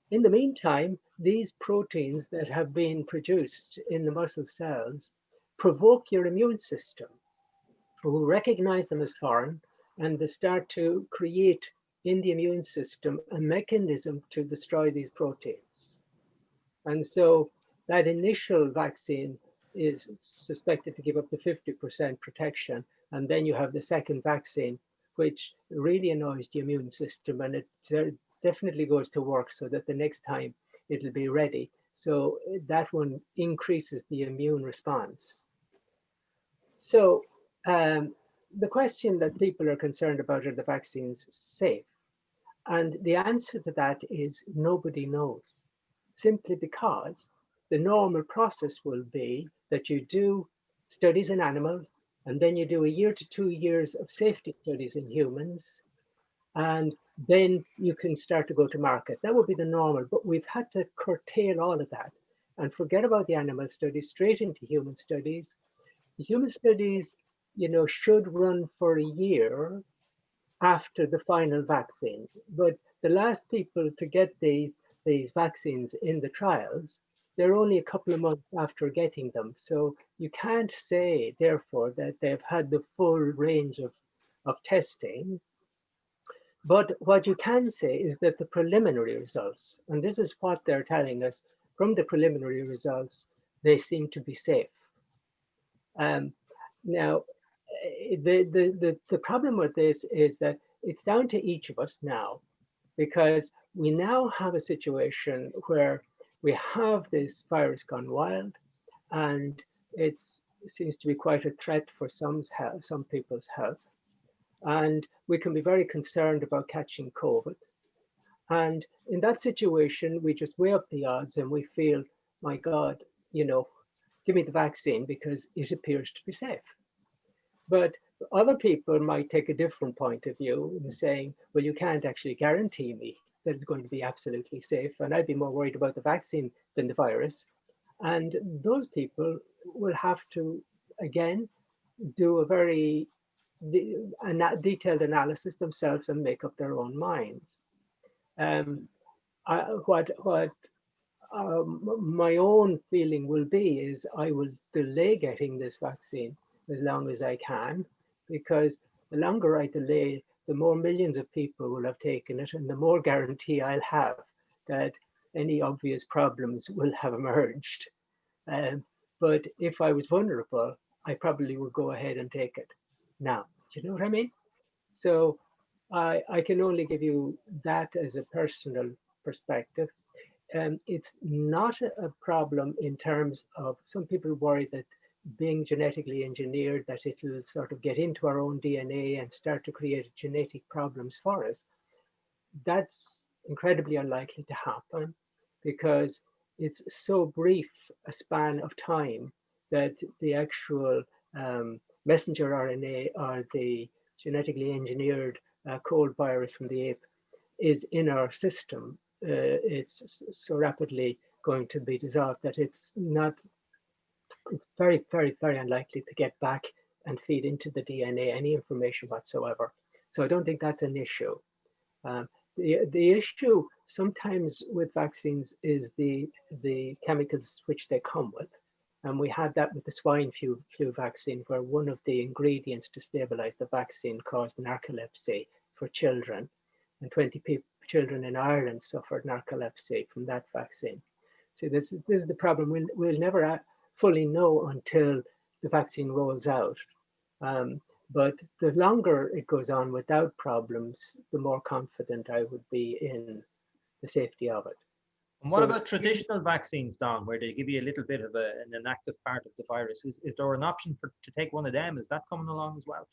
in the meantime, these proteins that have been produced in the muscle cells provoke your immune system, who recognize them as foreign, and they start to create in the immune system a mechanism to destroy these proteins. And so that initial vaccine is suspected to give up to 50% protection. And then you have the second vaccine, which really annoys the immune system, and it definitely goes to work so that the next time it'll be ready. So that one increases the immune response. So the question that people are concerned about, are the vaccines safe? And the answer to that is nobody knows, simply because the normal process will be that you do studies in animals, and then you do a year to 2 years of safety studies in humans, and then you can start to go to market. That would be the normal, but we've had to curtail all of that and forget about the animal studies, straight into human studies. The human studies, should run for a year after the final vaccine. But the last people to get these vaccines in the trials, they're only a couple of months after getting them. So you can't say, therefore, that they've had the full range of testing. But what you can say is that the preliminary results, and this is what they're telling us, from the preliminary results, they seem to be safe. Now, the problem with this is that it's down to each of us now, because we now have a situation where we have this virus gone wild, and it seems to be quite a threat for some people's health. And we can be very concerned about catching COVID. And in that situation, we just weigh up the odds and we feel, my God, give me the vaccine because it appears to be safe. But other people might take a different point of view in saying, well, you can't actually guarantee me that it's going to be absolutely safe. And I'd be more worried about the vaccine than the virus. And those people will have to, again, do a very detailed analysis themselves and make up their own minds. What my own feeling will be is I will delay getting this vaccine as long as I can, because the longer I delay, the more millions of people will have taken it, and the more guarantee I'll have that any obvious problems will have emerged. But if I was vulnerable, I probably would go ahead and take it now. Do you know what I mean? So I can only give you that as a personal perspective. It's not a problem in terms of, some people worry that being genetically engineered, that it'll sort of get into our own DNA and start to create genetic problems for us. That's incredibly unlikely to happen, because it's so brief a span of time that the actual messenger RNA, or the genetically engineered cold virus from the ape, is in our system. It's so rapidly going to be dissolved that it's very, very, very unlikely to get back and feed into the DNA any information whatsoever. So I don't think that's an issue. The issue sometimes with vaccines is the chemicals which they come with. And we had that with the swine flu vaccine, where one of the ingredients to stabilize the vaccine caused narcolepsy for children. And 20 children in Ireland suffered narcolepsy from that vaccine. So this is the problem. We'll never fully know until the vaccine rolls out. But the longer it goes on without problems, the more confident I would be in the safety of it. And what about traditional vaccines, Don, where they give you a little bit of an inactive part of the virus? Is there an option to take one of them? Is that coming along as well?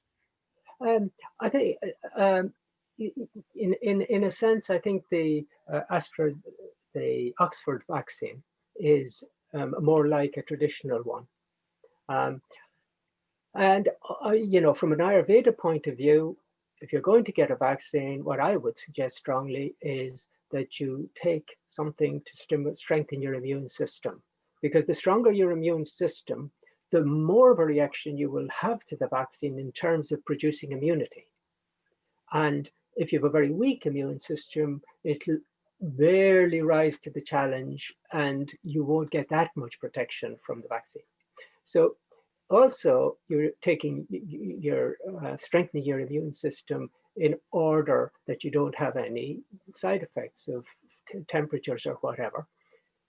I think, in a sense, I think the Oxford vaccine is more like a traditional one. And from an Ayurveda point of view, if you're going to get a vaccine, what I would suggest strongly is that you take something to strengthen your immune system. Because the stronger your immune system, the more of a reaction you will have to the vaccine in terms of producing immunity. And if you have a very weak immune system, it'll barely rise to the challenge and you won't get that much protection from the vaccine. So also, you're strengthening your immune system in order that you don't have any side effects of temperatures or whatever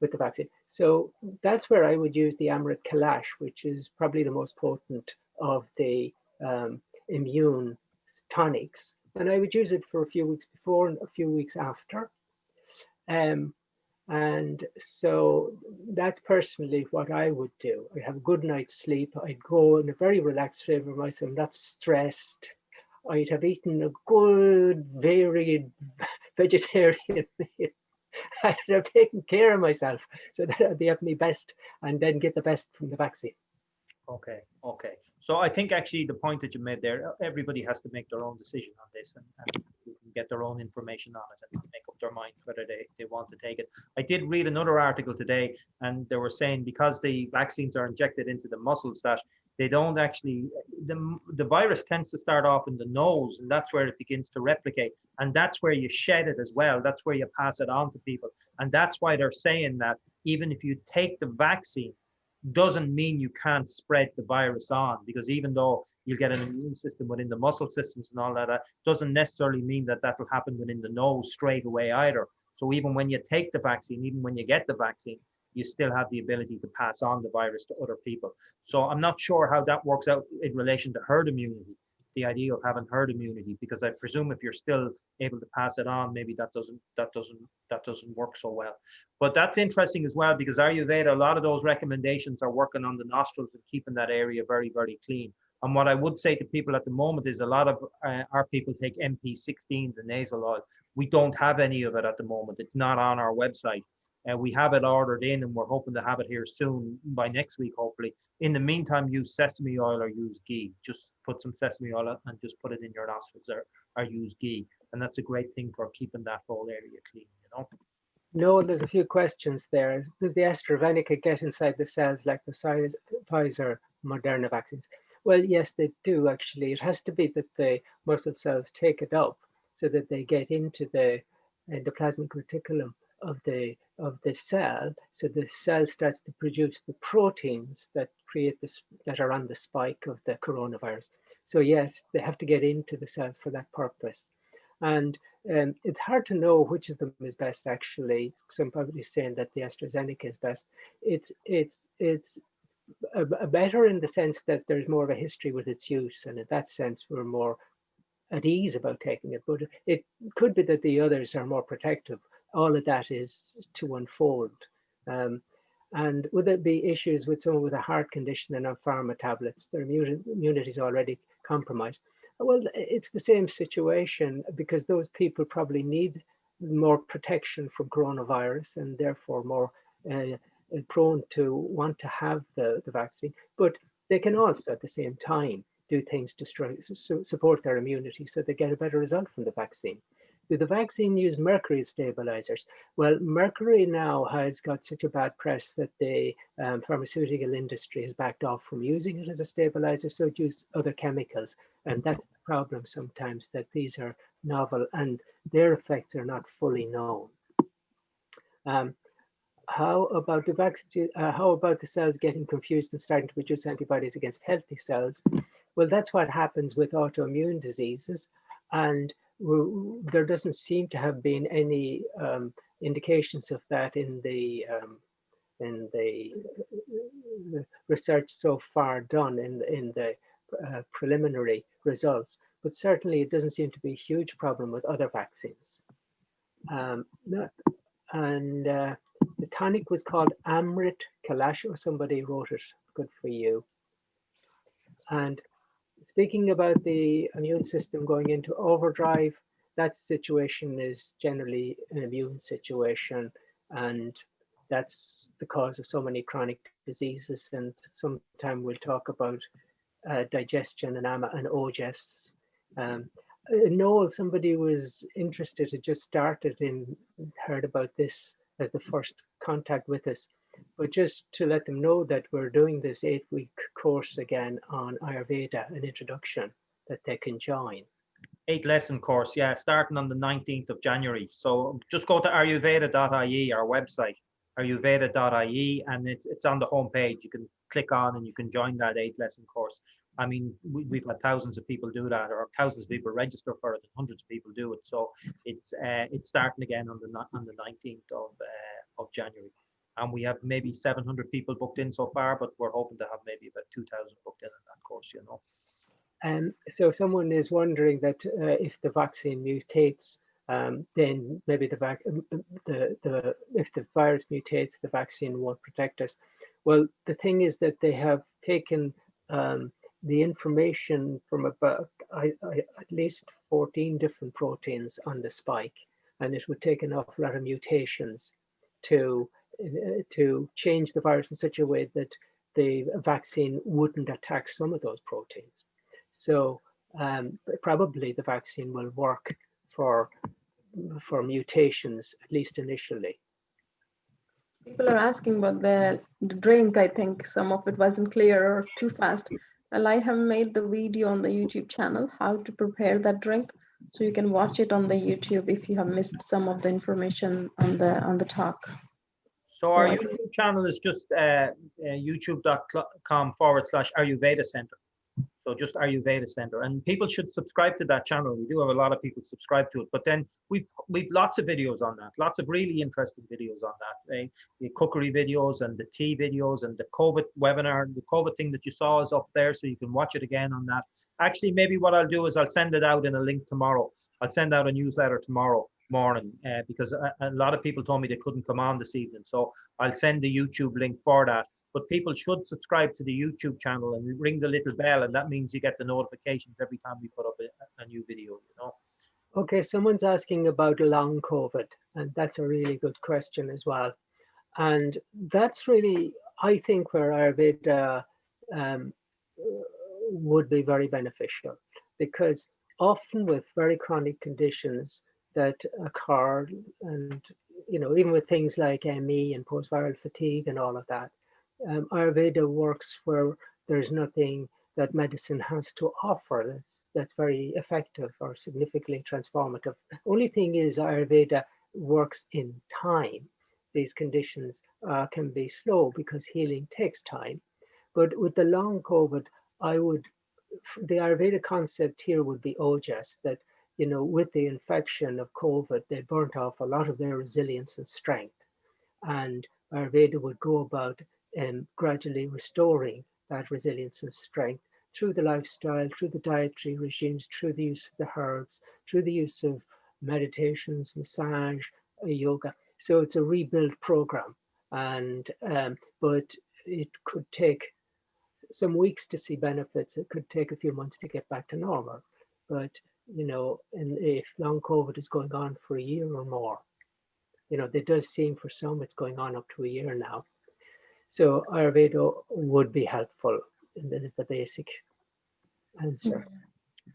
with the vaccine. So that's where I would use the Amrit Kalash, which is probably the most potent of the immune tonics. And I would use it for a few weeks before and a few weeks after. And so that's personally what I would do. I have a good night's sleep. I'd go in a very relaxed frame of myself, not stressed. I'd have eaten a good, varied vegetarian meal. I'd have taken care of myself so that I'd be at my best and then get the best from the vaccine. Okay. So I think actually the point that you made there, everybody has to make their own decision on this and get their own information on it and make up their minds whether they want to take it. I did read another article today and they were saying because the vaccines are injected into the muscles that they don't actually, the virus tends to start off in the nose and that's where it begins to replicate. And that's where you shed it as well. That's where you pass it on to people. And that's why they're saying that even if you take the vaccine, doesn't mean you can't spread the virus on, because even though you get an immune system within the muscle systems and all that, doesn't necessarily mean that will happen within the nose straight away either. So even when you take the vaccine, even when you get the vaccine, you still have the ability to pass on the virus to other people. So I'm not sure how that works out in relation to herd immunity, the idea of having herd immunity, because I presume if you're still able to pass it on, maybe that doesn't work so well. But that's interesting as well, because Ayurveda, a lot of those recommendations are working on the nostrils and keeping that area very, very clean. And what I would say to people at the moment is a lot of our people take MP16, the nasal oil. We don't have any of it at the moment. It's not on our website. We have it ordered in and we're hoping to have it here soon, by next week, hopefully. In the meantime, use sesame oil or use ghee. Just put some sesame oil and just put it in your nostrils, or use ghee. And that's a great thing for keeping that whole area clean, No, there's a few questions there. Does the AstraZeneca get inside the cells like the Pfizer Moderna vaccines? Well, yes, they do actually. It has to be that the muscle cells take it up so that they get into the endoplasmic reticulum of the cell, so the cell starts to produce the proteins that create this, that are on the spike of the coronavirus. So yes, they have to get into the cells for that purpose. And it's hard to know which of them is best, actually. Somebody's saying that the AstraZeneca is best. It's better in the sense that there's more of a history with its use, and in that sense we're more at ease about taking it. But it could be that the others are more protective. All of that is to unfold. And would there be issues with someone with a heart condition and on pharma tablets? Their immunity is already compromised. Well, it's the same situation, because those people probably need more protection from coronavirus and therefore more prone to want to have the vaccine. But they can also at the same time do things to support their immunity so they get a better result from the vaccine. Do the vaccine use mercury stabilizers? Well, mercury now has got such a bad press that the pharmaceutical industry has backed off from using it as a stabilizer, so it uses other chemicals. And that's the problem sometimes, that these are novel and their effects are not fully known. how about the vaccine? How about the cells getting confused and starting to produce antibodies against healthy cells? Well, that's what happens with autoimmune diseases, and there doesn't seem to have been any indications of that in the research so far done in the preliminary results. But certainly, it doesn't seem to be a huge problem with other vaccines. And the tonic was called Amrit Kalash, or somebody wrote it. Good for you. And speaking about the immune system going into overdrive, that situation is generally an immune situation, and that's the cause of so many chronic diseases. And sometime we'll talk about digestion and AMA and OGES. Noel, somebody was interested, had just started and heard about this as the first contact with us. But just to let them know that we're doing this 8-week course again on Ayurveda, an introduction that they can join. 8-lesson course, yeah, starting on the 19th of January. So just go to ayurveda.ie, our website, ayurveda.ie, and it's on the homepage. You can click on and you can join that 8-lesson course. I mean, we've had thousands of people do that, or thousands of people register for it, and hundreds of people do it. So it's starting again on the 19th of January. And we have maybe 700 people booked in so far, but we're hoping to have maybe about 2,000 booked in on that course, you know. So someone is wondering that if the vaccine mutates, then maybe if the virus mutates, the vaccine won't protect us. Well, the thing is that they have taken the information from about at least 14 different proteins on the spike, and it would take an awful lot of mutations to change the virus in such a way that the vaccine wouldn't attack some of those proteins. So probably the vaccine will work for mutations, at least initially. People are asking about the drink. I think some of it wasn't clear or too fast. Well, I have made the video on the YouTube channel, how to prepare that drink. So you can watch it on the YouTube if you have missed some of the information on the talk. So our YouTube channel is just youtube.com/Ayurveda Center. So just Ayurveda Center, and people should subscribe to that channel. We do have a lot of people subscribe to it, but then we've lots of videos on that, lots of really interesting videos on that. The cookery videos and the tea videos and the COVID webinar, the COVID thing that you saw is up there, so you can watch it again on that. Actually, maybe what I'll do is I'll send it out in a link tomorrow. I'll send out a newsletter tomorrow morning because a lot of people told me they couldn't come on this evening, so I'll send the YouTube link for that. But people should subscribe to the YouTube channel and ring the little bell, and that means you get the notifications every time we put up a new video, you know. Okay, someone's asking about long COVID, and that's a really good question as well. And that's really, I think, where Ayurveda would be very beneficial, because often with very chronic conditions that occur, and even with things like ME and post-viral fatigue and all of that, Ayurveda works where there's nothing that medicine has to offer that's very effective or significantly transformative. Only thing is Ayurveda works in time. These conditions can be slow because healing takes time. But with the long COVID, the Ayurveda concept here would be OJAS, that, with the infection of COVID, they burnt off a lot of their resilience and strength. And Ayurveda would go about gradually restoring that resilience and strength through the lifestyle, through the dietary regimes, through the use of the herbs, through the use of meditations, massage, yoga. So it's a rebuild program, and but it could take some weeks to see benefits. It could take a few months to get back to normal. But and if long COVID is going on for a year or more, it does seem for some it's going on up to a year now. So Ayurveda would be helpful, and that is the basic answer.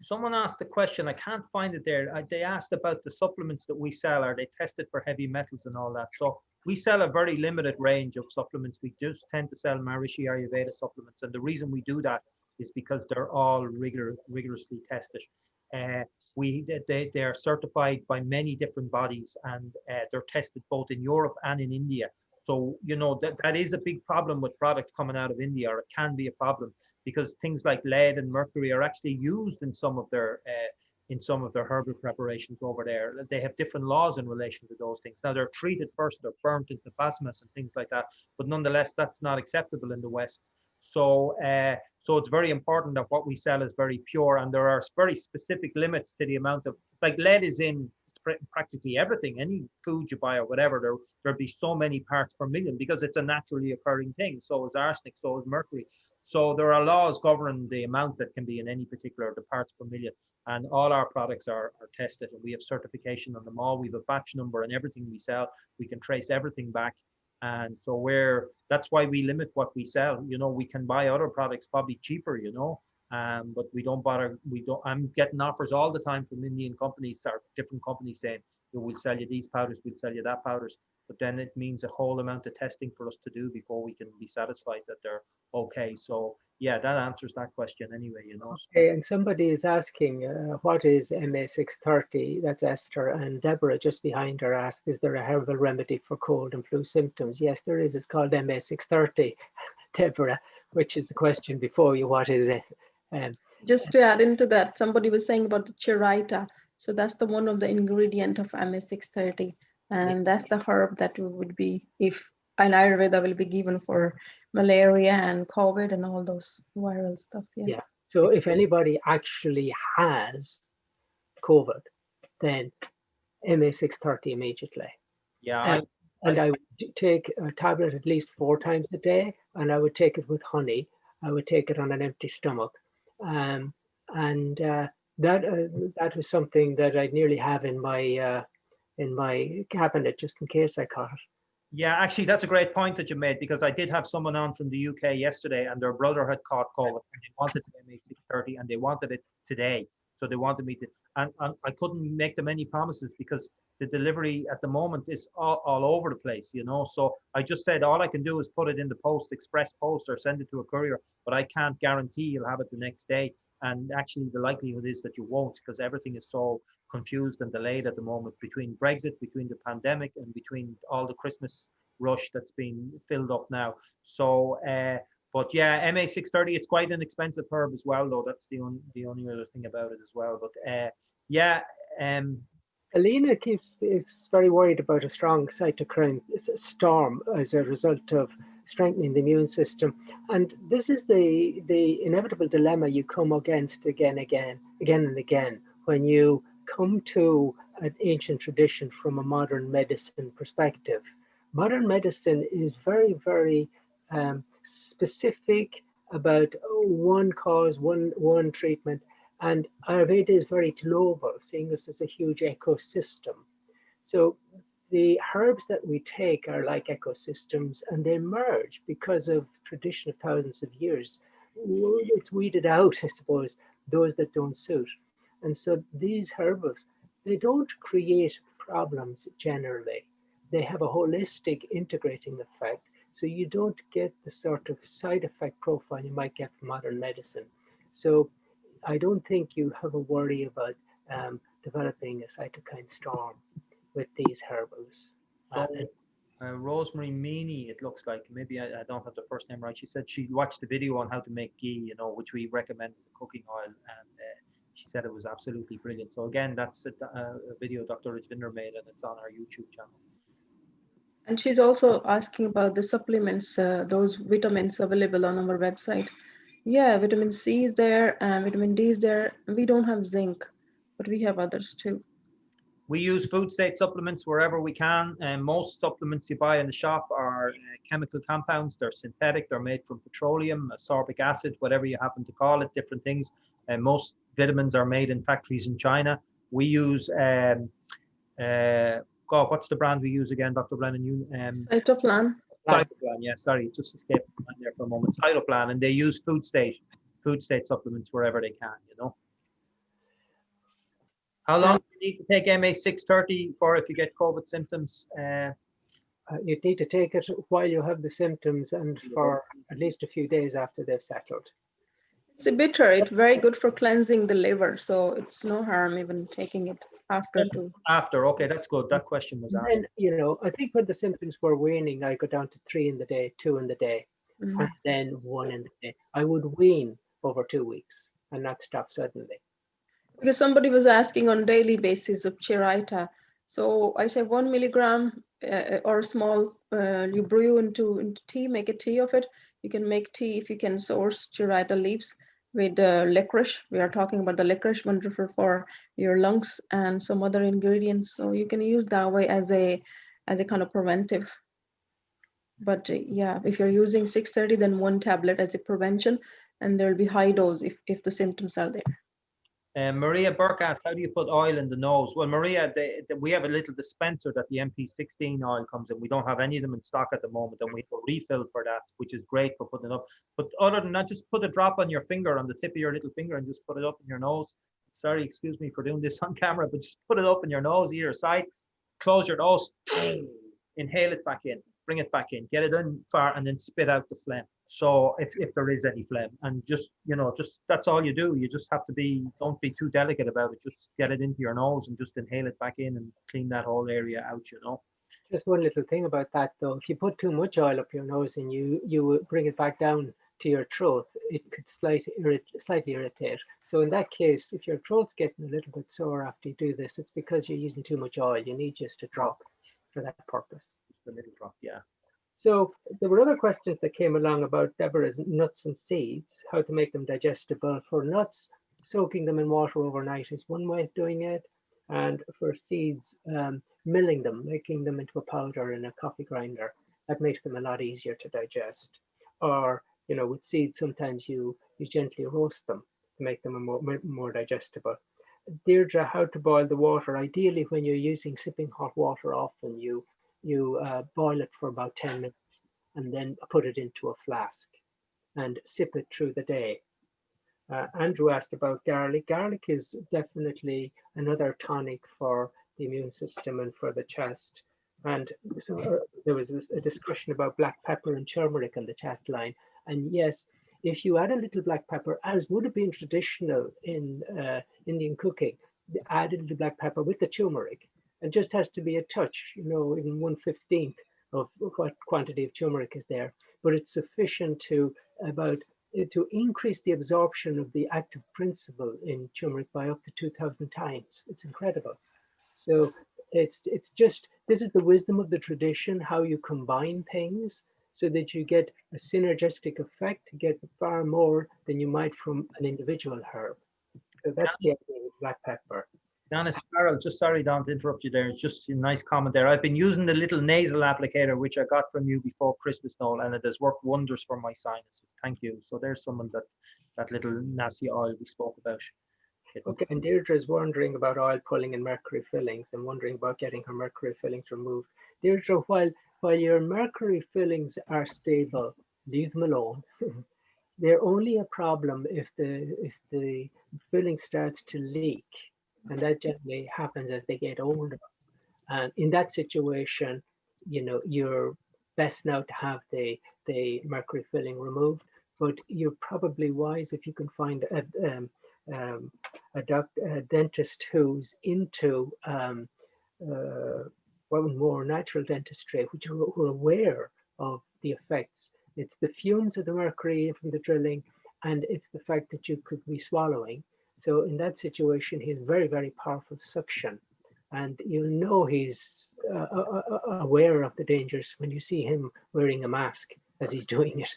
Someone asked a question, I can't find it there. They asked about the supplements that we sell. Are they tested for heavy metals and all that? So we sell a very limited range of supplements. We just tend to sell Maharishi Ayurveda supplements. And the reason we do that is because they're all rigorously tested. They are certified by many different bodies, and they're tested both in Europe and in India So, you know, that is a big problem with product coming out of India, or it can be a problem, because things like lead and mercury are actually used in some of their herbal preparations over there. They have different laws in relation to those things. Now, they're treated first, they're burnt into plasmas and things like that, but nonetheless, that's not acceptable in the West. So, so it's very important that what we sell is very pure, and there are very specific limits to the amount of, like, lead is in practically everything. Any food you buy or whatever, there'll be so many parts per million, because it's a naturally occurring thing. So is arsenic, so is mercury. So there are laws governing the amount that can be in any particular, the parts per million. And all our products are tested, and we have certification on them all. We have a batch number and everything we sell. We can trace everything back. And so that's why we limit what we sell. You know, we can buy other products probably cheaper, you know, but we don't bother. I'm getting offers all the time from Indian companies or different companies saying, we'll sell you these powders, we'll sell you that powders. But then it means a whole amount of testing for us to do before we can be satisfied that they're okay. So yeah, that answers that question anyway, you know. Okay, and somebody is asking, what is MA630? That's Esther, and Deborah just behind her asked, is there a herbal remedy for cold and flu symptoms? Yes, there is. It's called MA630, Deborah, which is the question before you. What is it? Just to add into that, somebody was saying about the chiraita. So that's the one of the ingredient of MA630, and that's the herb that would be, if an Ayurveda will be given for malaria and COVID and all those viral stuff. Yeah. So if anybody actually has COVID, then MA630 immediately. Yeah. And I would take a tablet at least 4 times a day, and I would take it with honey. I would take it on an empty stomach. That was something that I nearly have in my cabinet just in case I caught it. Yeah, actually, that's a great point that you made, because I did have someone on from the UK yesterday, and their brother had caught COVID, and they wanted MA630, and they wanted it today. So they wanted me to, and I couldn't make them any promises because the delivery at the moment is all over the place, you know. So I just said, all I can do is put it in the post, express post, or send it to a courier, but I can't guarantee you'll have it the next day. And actually, the likelihood is that you won't, because everything is so confused and delayed at the moment, between Brexit, between the pandemic, and between all the Christmas rush that's been filled up now. So, but yeah, MA630, it's quite an expensive herb as well, though. That's the only other thing about it as well. But yeah. Alina is very worried about a strong cytokine storm as a result of strengthening the immune system, and this is the inevitable dilemma you come against again and again when you come to an ancient tradition from a modern medicine perspective. Modern medicine is very, very specific about one cause, one treatment, and Ayurveda is very global, seeing this as a huge ecosystem. So the herbs that we take are like ecosystems, and they merge because of tradition of thousands of years. It's weeded out, I suppose, those that don't suit. And so these herbals, they don't create problems generally. They have a holistic integrating effect. So you don't get the sort of side effect profile you might get from modern medicine. So I don't think you have a worry about developing a cytokine storm with these herbals. So Rosemary Meany, it looks like, maybe I don't have the first name right. She said she watched the video on how to make ghee, you know, which we recommend as a cooking oil, and she said it was absolutely brilliant. So again, that's a video Dr. Rajvinder made, and it's on our YouTube channel. And she's also asking about the supplements, those vitamins available on our website. Yeah, vitamin C is there and vitamin D is there. We don't have zinc, but we have others too. We use food state supplements wherever we can, and most supplements you buy in the shop are chemical compounds. They're synthetic, they're made from petroleum, ascorbic acid, whatever you happen to call it, different things. And most vitamins are made in factories in China. We use, what's the brand we use again, Dr. Brennan? Cytoplan. Cytoplan, yeah, sorry, it just escaped my mind there for a moment. Cytoplan, and they use food state supplements wherever they can, you know. How long do you need to take MA630 for if you get COVID symptoms? You need to take it while you have the symptoms and for at least a few days after they've settled. It's bitter. It's very good for cleansing the liver, so it's no harm even taking it. after too. After, okay, that's good. That question was asked. And, you know, I think when the symptoms were waning, I go down to 3 in the day, 2 in the day, and then 1 in the day. I would wean over 2 weeks and not stop suddenly. Because somebody was asking on daily basis of Chiraita. So I say 1 milligram or small, you brew into tea, make a tea of it. You can make tea if you can source Chiraita leaves with licorice. We are talking about the licorice, wonderful for your lungs and some other ingredients. So you can use that way as a kind of preventive. But yeah, if you're using 630, then 1 tablet as a prevention, and there'll be high dose if the symptoms are there. Maria Burke asked, how do you put oil in the nose? Well, Maria, we have a little dispenser that the MP16 oil comes in. We don't have any of them in stock at the moment, and we have a refill for that, which is great for putting it up. But other than that, just put a drop on your finger, on the tip of your little finger, and just put it up in your nose. Sorry, excuse me for doing this on camera, but just put it up in your nose, either side. Close your nose, inhale it back in, bring it back in, get it in far, and then spit out the phlegm. So if there is any phlegm, and just, you know, just that's all you do. You just have to don't be too delicate about it. Just get it into your nose and just inhale it back in and clean that whole area out, you know. Just one little thing about that though, if you put too much oil up your nose and you bring it back down to your throat, it could slightly irritate. So in that case, if your throat's getting a little bit sore after you do this, it's because you're using too much oil. You need just a drop for that purpose. Just a little drop, yeah. So there were other questions that came along about Deborah's nuts and seeds, how to make them digestible. For nuts, soaking them in water overnight is one way of doing it. And for seeds, milling them, making them into a powder in a coffee grinder. That makes them a lot easier to digest. Or, you know, with seeds, sometimes you gently roast them to make them more digestible. Deirdre, how to boil the water. Ideally, when you're using sipping hot water, often you boil it for about 10 minutes and then put it into a flask and sip it through the day. Andrew asked about garlic. Garlic is definitely another tonic for the immune system and for the chest. And so there was a discussion about black pepper and turmeric on the chat line. And yes, if you add a little black pepper, as would have been traditional in Indian cooking, add a little black pepper with the turmeric. It just has to be a touch, you know, even 1/15 of what quantity of turmeric is there, but it's sufficient to increase the absorption of the active principle in turmeric by up to 2,000 times. It's incredible. So it's just, this is the wisdom of the tradition, how you combine things so that you get a synergistic effect, to get far more than you might from an individual herb. So that's the idea with black pepper. Dennis Farrell, just sorry, Don, to interrupt you there. It's just a nice comment there. I've been using the little nasal applicator, which I got from you before Christmas, Noel, and it has worked wonders for my sinuses. Thank you. So there's someone that little nasi oil we spoke about. Okay, and Deirdre is wondering about oil pulling and mercury fillings and wondering about getting her mercury fillings removed. Deirdre, while your mercury fillings are stable, leave them alone. They're only a problem if the filling starts to leak. And that generally happens as they get older. And in that situation, you know, you're best now to have the mercury filling removed, but you're probably wise if you can find a dentist who's into more natural dentistry, who are aware of the effects. It's the fumes of the mercury from the drilling, and it's the fact that you could be swallowing. So in that situation, he's very, very powerful suction. And you know he's aware of the dangers when you see him wearing a mask as he's doing it.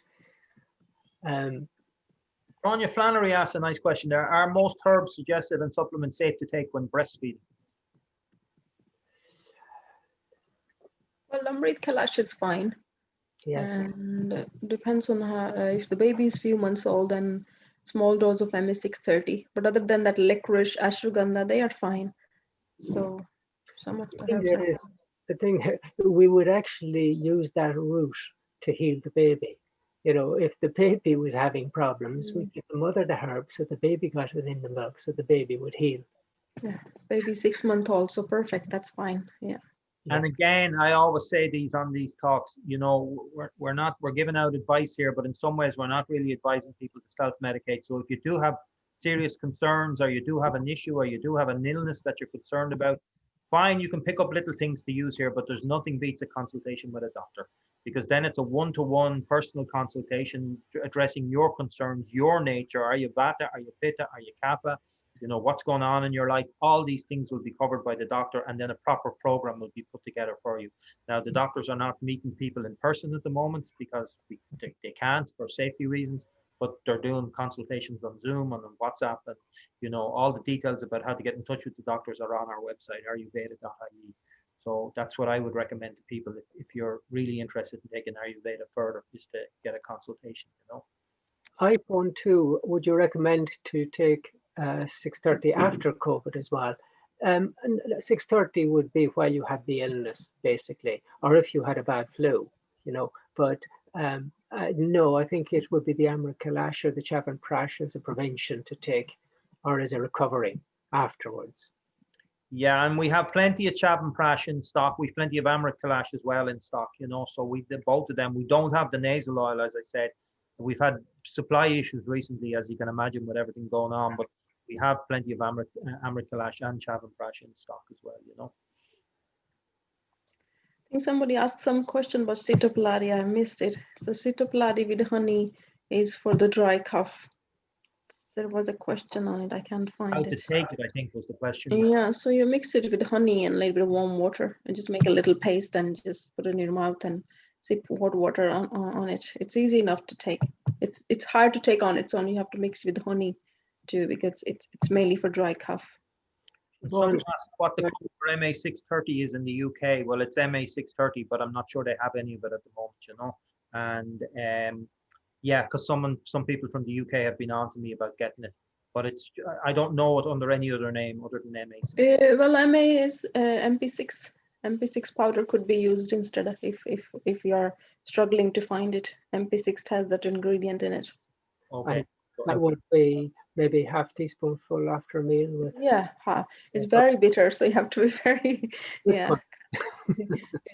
Ronja Flannery asked a nice question there. Are most herbs suggested and supplements safe to take when breastfeeding? Well, Amrit Kalash is fine. Yes. And depends on how, if the baby is few months old, then small dose of MS630. But other than that, licorice, ashwagandha, they are fine. So some of the herbs are the thing, we would actually use that route to heal the baby. You know, if the baby was having problems, we give the mother the herb so the baby got it in the milk so the baby would heal. Yeah, baby 6 month old, so perfect. That's fine. Yeah. And again, I always say these on these talks, you know, we're giving out advice here, but in some ways we're not really advising people to self-medicate. So if you do have serious concerns, or you do have an issue, or you do have an illness that you're concerned about, fine, you can pick up little things to use here, but there's nothing beats a consultation with a doctor, because then it's a one-to-one personal consultation addressing your concerns, your nature. Are you Vata? Are you Pitta? Are you Kapha? You know, what's going on in your life? All these things will be covered by the doctor, and then a proper program will be put together for you. Now, the doctors are not meeting people in person at the moment because they can't for safety reasons, but they're doing consultations on Zoom and on WhatsApp, and you know, all the details about how to get in touch with the doctors are on our website, ayurveda.ie. So that's what I would recommend to people if you're really interested in taking Ayurveda further, is to get a consultation, you know. iPhone 2, would you recommend to take 6:30 after COVID as well? And 6:30 would be while you have the illness, basically, or if you had a bad flu, you know. But no, I think it would be the Amrit Kalash or the Chyavanprash as a prevention to take, or as a recovery afterwards. Yeah, and we have plenty of Chyavanprash in stock. We've plenty of Amrit Kalash as well in stock, you know. So we did both of them. We don't have the nasal oil, as I said. We've had supply issues recently, as you can imagine, with everything going on. But we have plenty of Amrit Kalash and Chyavanprash in stock as well, you know. I think somebody asked some question about Sitopaladi. I missed it. So Sitopaladi with honey is for the dry cough. There was a question on it. I can't find How it. to take it, I think, was the question. Yeah, so you mix it with honey and a little bit of warm water, and just make a little paste and just put it in your mouth and sip hot water on it. It's easy enough to take. It's hard to take on its own. You have to mix it with honey too, because it's mainly for dry cough. Someone asked what the code for MA630 is in the UK. Well, it's MA630, but I'm not sure they have any of it at the moment, you know. And yeah, because some people from the UK have been on to me about getting it, but it's, I don't know it under any other name other than MA6. Well, MA is MP6. MP6 powder could be used instead of if you are struggling to find it. MP6 has that ingredient in it. Okay. That would be maybe half teaspoonful after a meal with. Yeah, it's very bitter, so you have to be very, yeah.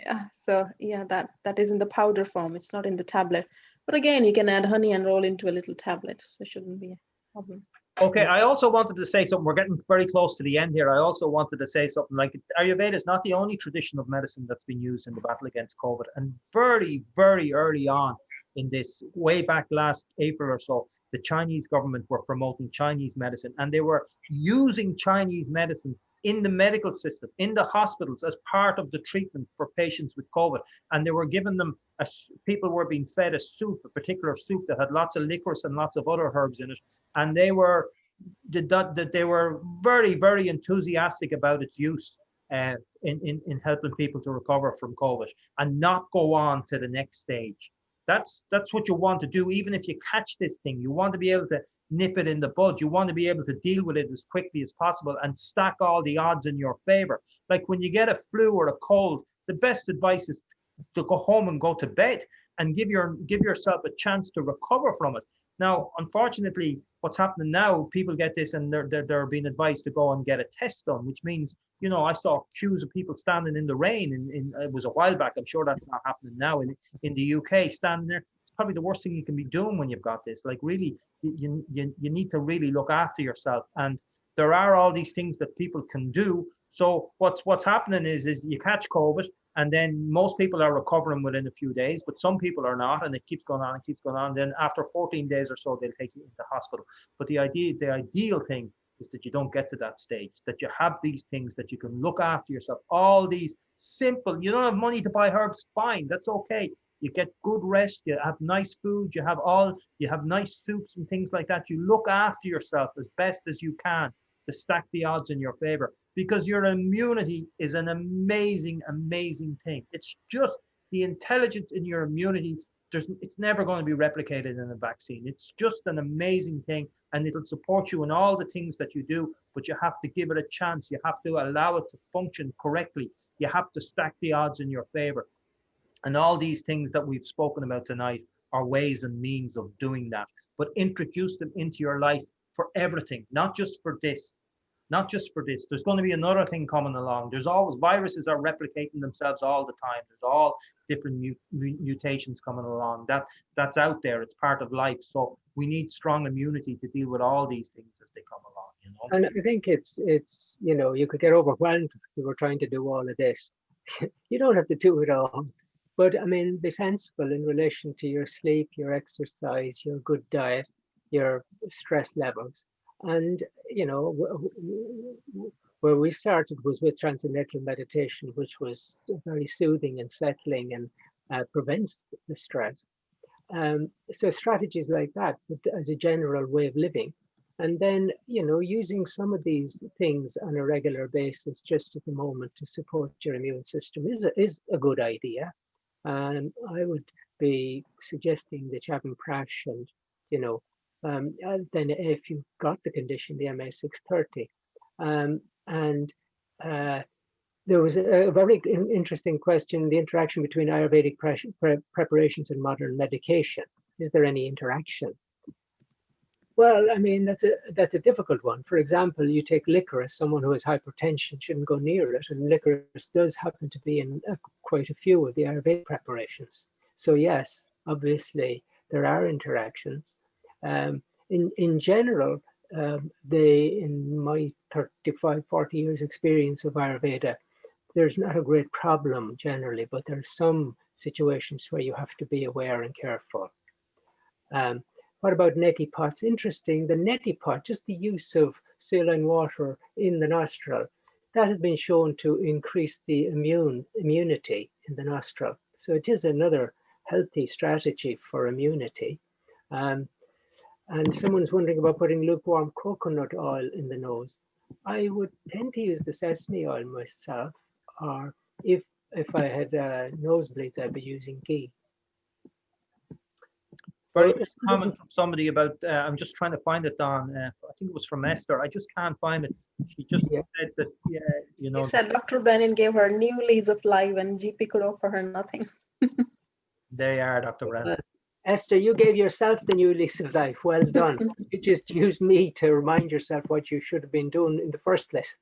Yeah, so yeah, that is in the powder form. It's not in the tablet. But again, you can add honey and roll into a little tablet. So it shouldn't be a problem. Okay, I also wanted to say something. We're getting very close to the end here. I also wanted to say something like Ayurveda is not the only tradition of medicine that's been used in the battle against COVID. And very, very early on in this, way back last April or so, the Chinese government were promoting Chinese medicine, and they were using Chinese medicine in the medical system, in the hospitals, as part of the treatment for patients with COVID. And they were giving them, people were being fed a soup, a particular soup that had lots of licorice and lots of other herbs in it. And they were very, very enthusiastic about its use in helping people to recover from COVID and not go on to the next stage. That's what you want to do. Even if you catch this thing, you want to be able to nip it in the bud. You want to be able to deal with it as quickly as possible and stack all the odds in your favor. Like when you get a flu or a cold, the best advice is to go home and go to bed and give yourself a chance to recover from it. Now, unfortunately, what's happening now, people get this and they're being advised to go and get a test done, which means, you know, I saw queues of people standing in the rain. It was a while back. I'm sure that's not happening now in the UK, standing there. It's probably the worst thing you can be doing when you've got this. Like really, you need to really look after yourself. And there are all these things that people can do. So what's happening is you catch COVID, and then most people are recovering within a few days, but some people are not, and it keeps going on and keeps going on. Then after 14 days or so, they'll take you into hospital. But the ideal thing is that you don't get to that stage, that you have these things, that you can look after yourself. All these simple, you don't have money to buy herbs, fine, that's okay. You get good rest, you have nice food, you have nice soups and things like that. You look after yourself as best as you can to stack the odds in your favor, because your immunity is an amazing, amazing thing. It's just the intelligence in your immunity. It's never going to be replicated in a vaccine. It's just an amazing thing, and it'll support you in all the things that you do, but you have to give it a chance. You have to allow it to function correctly. You have to stack the odds in your favor. And all these things that we've spoken about tonight are ways and means of doing that, but introduce them into your life for everything, not just for this. Not just for this. There's going to be another thing coming along. There's always, viruses are replicating themselves all the time. There's all different mutations coming along. That's out there. It's part of life. So we need strong immunity to deal with all these things as they come along, you know. And I think it's you could get overwhelmed if you were trying to do all of this. You don't have to do it all, but I mean, be sensible in relation to your sleep, your exercise, your good diet, your stress levels. And where we started was with transcendental meditation, which was very soothing and settling and prevents the stress. So strategies like that as a general way of living. And then, using some of these things on a regular basis just at the moment to support your immune system is a good idea. And I would be suggesting the Chyawanprash and, then if you've got the condition, the MA630. And there was a very interesting question, the interaction between Ayurvedic preparations and modern medication. Is there any interaction? Well, I mean, that's a difficult one. For example, you take licorice, someone who has hypertension shouldn't go near it, and licorice does happen to be in quite a few of the Ayurvedic preparations. So yes, obviously, there are interactions. In general, in my 35, 40 years experience of Ayurveda, there's not a great problem generally, but there are some situations where you have to be aware and careful. What about neti pots? Interesting, the neti pot, just the use of saline water in the nostril, that has been shown to increase the immunity in the nostril. So it is another healthy strategy for immunity. And someone's wondering about putting lukewarm coconut oil in the nose. I would tend to use the sesame oil myself, or if I had nosebleeds, I'd be using ghee. Very nice comment from somebody about, I'm just trying to find it, Don. I think it was from Esther. I just can't find it. She just said that, She said Dr. Brennan gave her new lease of life and GP could offer her nothing. They are, Dr. Brennan. Esther, you gave yourself the new lease of life. Well done. You just used me to remind yourself what you should have been doing in the first place.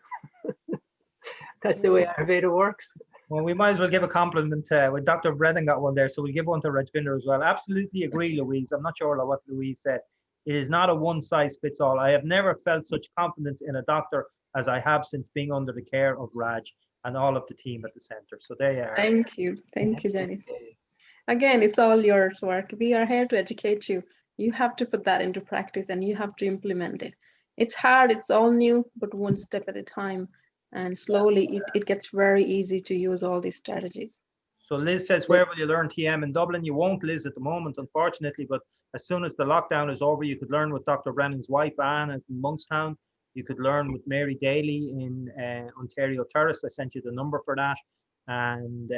That's the way Ayurveda works. Well, we might as well give a compliment. When Dr. Brennan got one there, so we'll give one to Rajvinder as well. Absolutely agree, Louise. I'm not sure what Louise said. It is not a one-size-fits-all. I have never felt such confidence in a doctor as I have since being under the care of Raj and all of the team at the center. So they are. Thank you, Jenny. Again, it's all your work. We are here to educate you. You have to put that into practice and you have to implement it. It's hard, it's all new, but one step at a time. And slowly it gets very easy to use all these strategies. So Liz says, where will you learn TM in Dublin? You won't, Liz, at the moment, unfortunately, but as soon as the lockdown is over, you could learn with Dr. Brennan's wife, Anne, in Monkstown. You could learn with Mary Daly in Ontario Terrace. I sent you the number for that. And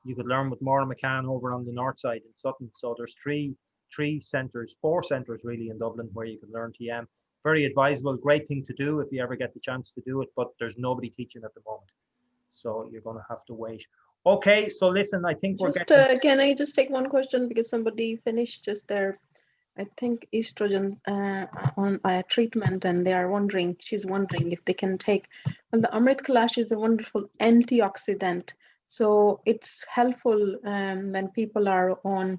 you could learn with Maura McCann over on the north side in Sutton. So there's four centres really in Dublin where you can learn TM. Very advisable, great thing to do if you ever get the chance to do it, but there's nobody teaching at the moment. So you're going to have to wait. Okay, so listen, I think we're getting... Can I just take one question because somebody finished just their, I think, estrogen on treatment, and she's wondering if they can take, well, the Amrit Kalash is a wonderful antioxidant. So it's helpful when people are on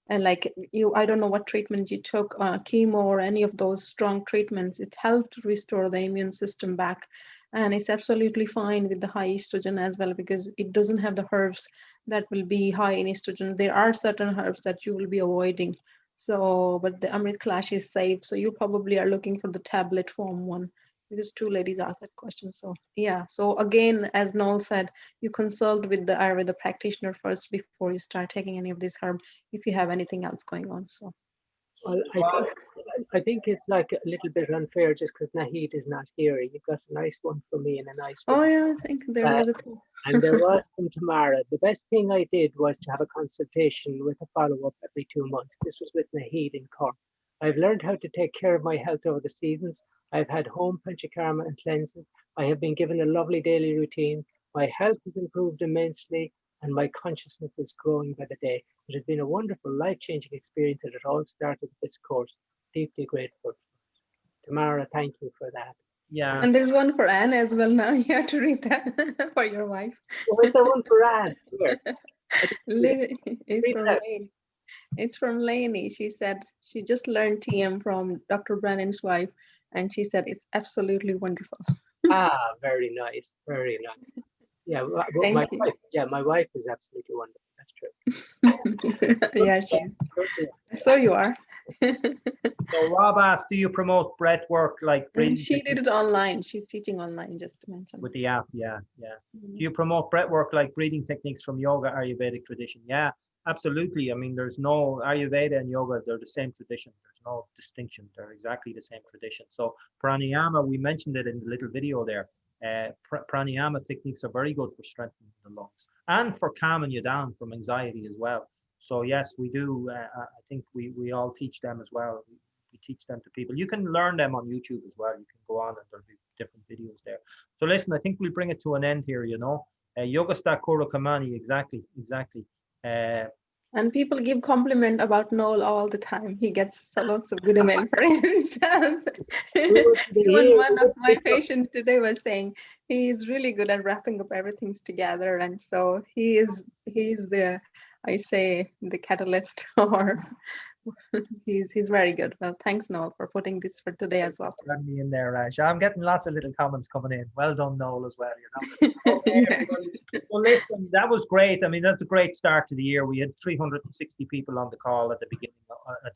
like I don't know what treatment you took, chemo or any of those strong treatments. It helped restore the immune system back. And it's absolutely fine with the high estrogen as well, because it doesn't have the herbs that will be high in estrogen. There are certain herbs that you will be avoiding. So, but the Amrit Kalash is safe. So you probably are looking for the tablet form one, because two ladies asked that question. So yeah, so again, as Noel said, you consult with the Ayurveda practitioner first before you start taking any of this herb, if you have anything else going on. So well, I think it's like a little bit unfair just because Naheed is not here. You've got a nice one for me and a nice one. Oh yeah, I think there was a thing. And there was from Tamara. The best thing I did was to have a consultation with a follow-up every 2 months. This was with Naheed in Cork. I've learned how to take care of my health over the seasons. I've had home panchakarma and cleanses. I have been given a lovely daily routine. My health has improved immensely and my consciousness is growing by the day. It has been a wonderful, life-changing experience, and it all started with this course. Deeply grateful. Tamara, thank you for that. Yeah. And there's one for Anne as well now. You have to read that for your wife. Where's the one for Anne? It's from Lane. It's from Lainey. She said she just learned TM from Dr. Brennan's wife, and she said it's absolutely wonderful. Ah, very nice, very nice. Yeah, Thank my you. wife. Yeah, my wife is absolutely wonderful. That's true. Yeah, so you are. So Rob asked, do you promote breath work like And breathing she did techniques it online. She's teaching online, just to mention. with the app? Yeah. Do you promote breath work like breathing techniques from yoga, Ayurvedic tradition? Yeah, absolutely. I mean, there's no Ayurveda and yoga, they're the same tradition. There's no distinction. They're exactly the same tradition. So pranayama, we mentioned it in the little video there. Pranayama techniques are very good for strengthening the lungs and for calming you down from anxiety as well. So yes, we do. I think we all teach them as well. We teach them to people. You can learn them on YouTube as well. You can go on and there'll be different videos there. So listen, I think we'll bring it to an end here, Yogasta Koro Kamani, exactly. And people give compliment about Noel all the time. He gets lots of good email for himself. Even one of my patients today was saying he is really good at wrapping up everything together, and so he's the, I say, the catalyst, or he's very good. Well, thanks Noel for putting this for today as well. Let me in there, Raj. I'm getting lots of little comments coming in. Well done, Noel, as well. Okay, everybody. So listen, that was great. I mean, that's a great start to the year. We had 360 people on the call at the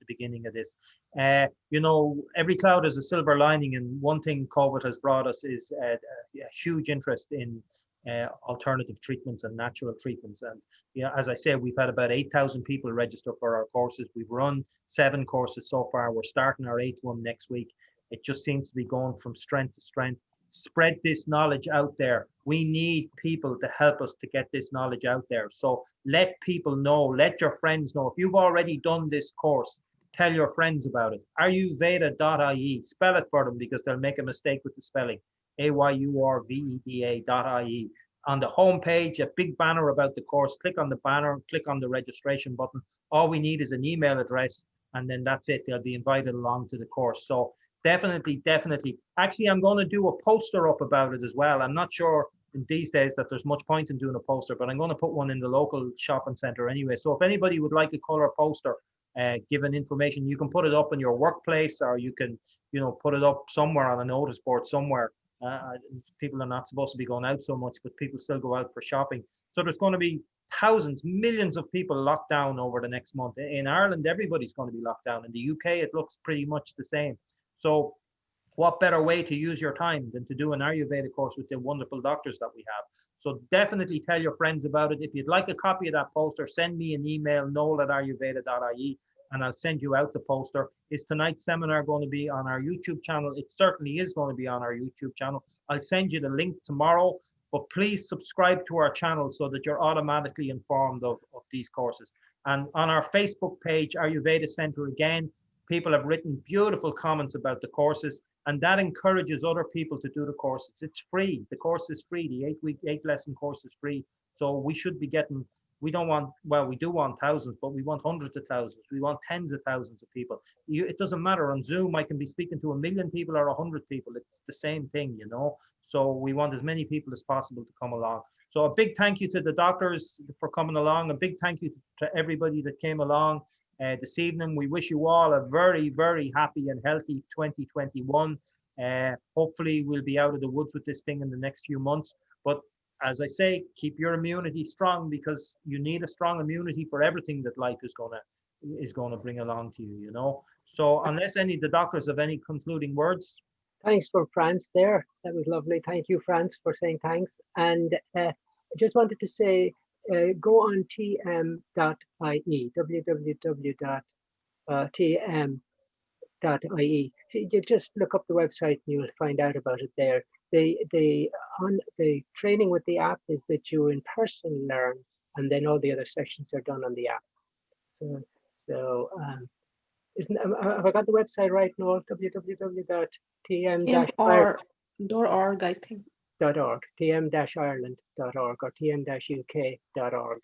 beginning of this. Every cloud has a silver lining, and one thing COVID has brought us is a huge interest in alternative treatments and natural treatments. And as I said, we've had about 8,000 people register for our courses. We've run 7 courses so far. We're starting our 8th one next week. It just seems to be going from strength to strength. Spread this knowledge out there. We need people to help us to get this knowledge out there. So let people know, let your friends know. If you've already done this course, tell your friends about it. Ayurveda.ie, spell it for them because they'll make a mistake with the spelling. Ayurveda.ie. On the home page, a big banner about the course. Click on the banner, click on the registration button. All we need is an email address, and then that's it. They'll be invited along to the course. So definitely. Actually, I'm going to do a poster up about it as well. I'm not sure in these days that there's much point in doing a poster, but I'm going to put one in the local shopping center anyway. So if anybody would like a color poster, given information, you can put it up in your workplace, or you can, put it up somewhere on a notice board somewhere. People are not supposed to be going out so much, but people still go out for shopping. So there's going to be thousands, millions of people locked down over the next month. In Ireland, everybody's going to be locked down. In the UK, it looks pretty much the same. So what better way to use your time than to do an Ayurveda course with the wonderful doctors that we have? So definitely tell your friends about it. If you'd like a copy of that poster, send me an email, noel@ayurveda.ie, and I'll send you out the poster. Is tonight's seminar going to be on our YouTube channel? It certainly is going to be on our YouTube channel. I'll send you the link tomorrow, but please subscribe to our channel so that you're automatically informed of these courses. And on our Facebook page, Ayurveda Center, again, people have written beautiful comments about the courses, and that encourages other people to do the courses. It's free. The course is free. The 8-lesson course is free. So we should be getting, we do want thousands, but we want hundreds of thousands. We want tens of thousands of people. It doesn't matter. On Zoom, I can be speaking to 1 million people or 100 people. It's the same thing, So we want as many people as possible to come along. So a big thank you to the doctors for coming along. A big thank you to everybody that came along this evening. We wish you all a very, very happy and healthy 2021. Hopefully we'll be out of the woods with this thing in the next few months. But as I say, keep your immunity strong, because you need a strong immunity for everything that life is going to bring along to you, So unless any of the doctors have any concluding words. Thanks for France there. That was lovely. Thank you, France, for saying thanks. And I just wanted to say, go on tm.ie, www.tm.ie. You just look up the website and you'll find out about it there. The training with the app is that you in person learn, and then all the other sessions are done on the app. So have I got the website right, Noel? tm-org, I think. .org, tm-ireland.org or tm-uk.org.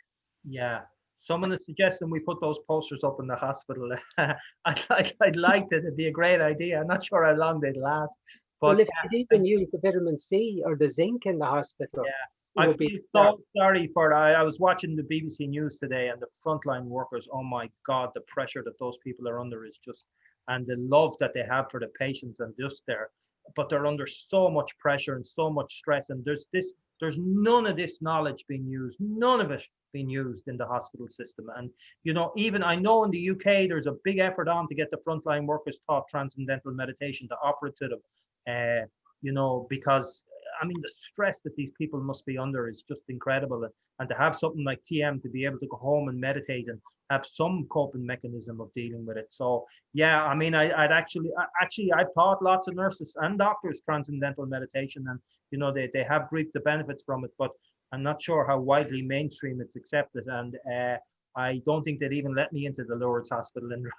Yeah. Someone is suggesting we put those posters up in the hospital. I'd like that. It'd be a great idea. I'm not sure how long they'd last. But well, if you'd even use the vitamin C or the zinc in the hospital, I would be feel so sorry for I was watching the BBC News today, and the frontline workers, oh my God, the pressure that those people are under is just, and the love that they have for the patients and just there, but they're under so much pressure and so much stress, and there's none of this knowledge being used, none of it being used in the hospital system. And you know, even I know in the UK there's a big effort on to get the frontline workers taught transcendental meditation, to offer it to them, you know, because I mean, the stress that these people must be under is just incredible. And to have something like TM to be able to go home and meditate and have some coping mechanism of dealing with it. So, yeah, I mean, I'd actually, I've taught lots of nurses and doctors transcendental meditation, and, you know, they have reaped the benefits from it, but I'm not sure how widely mainstream it's accepted. And I don't think they'd even let me into the Lourdes Hospital in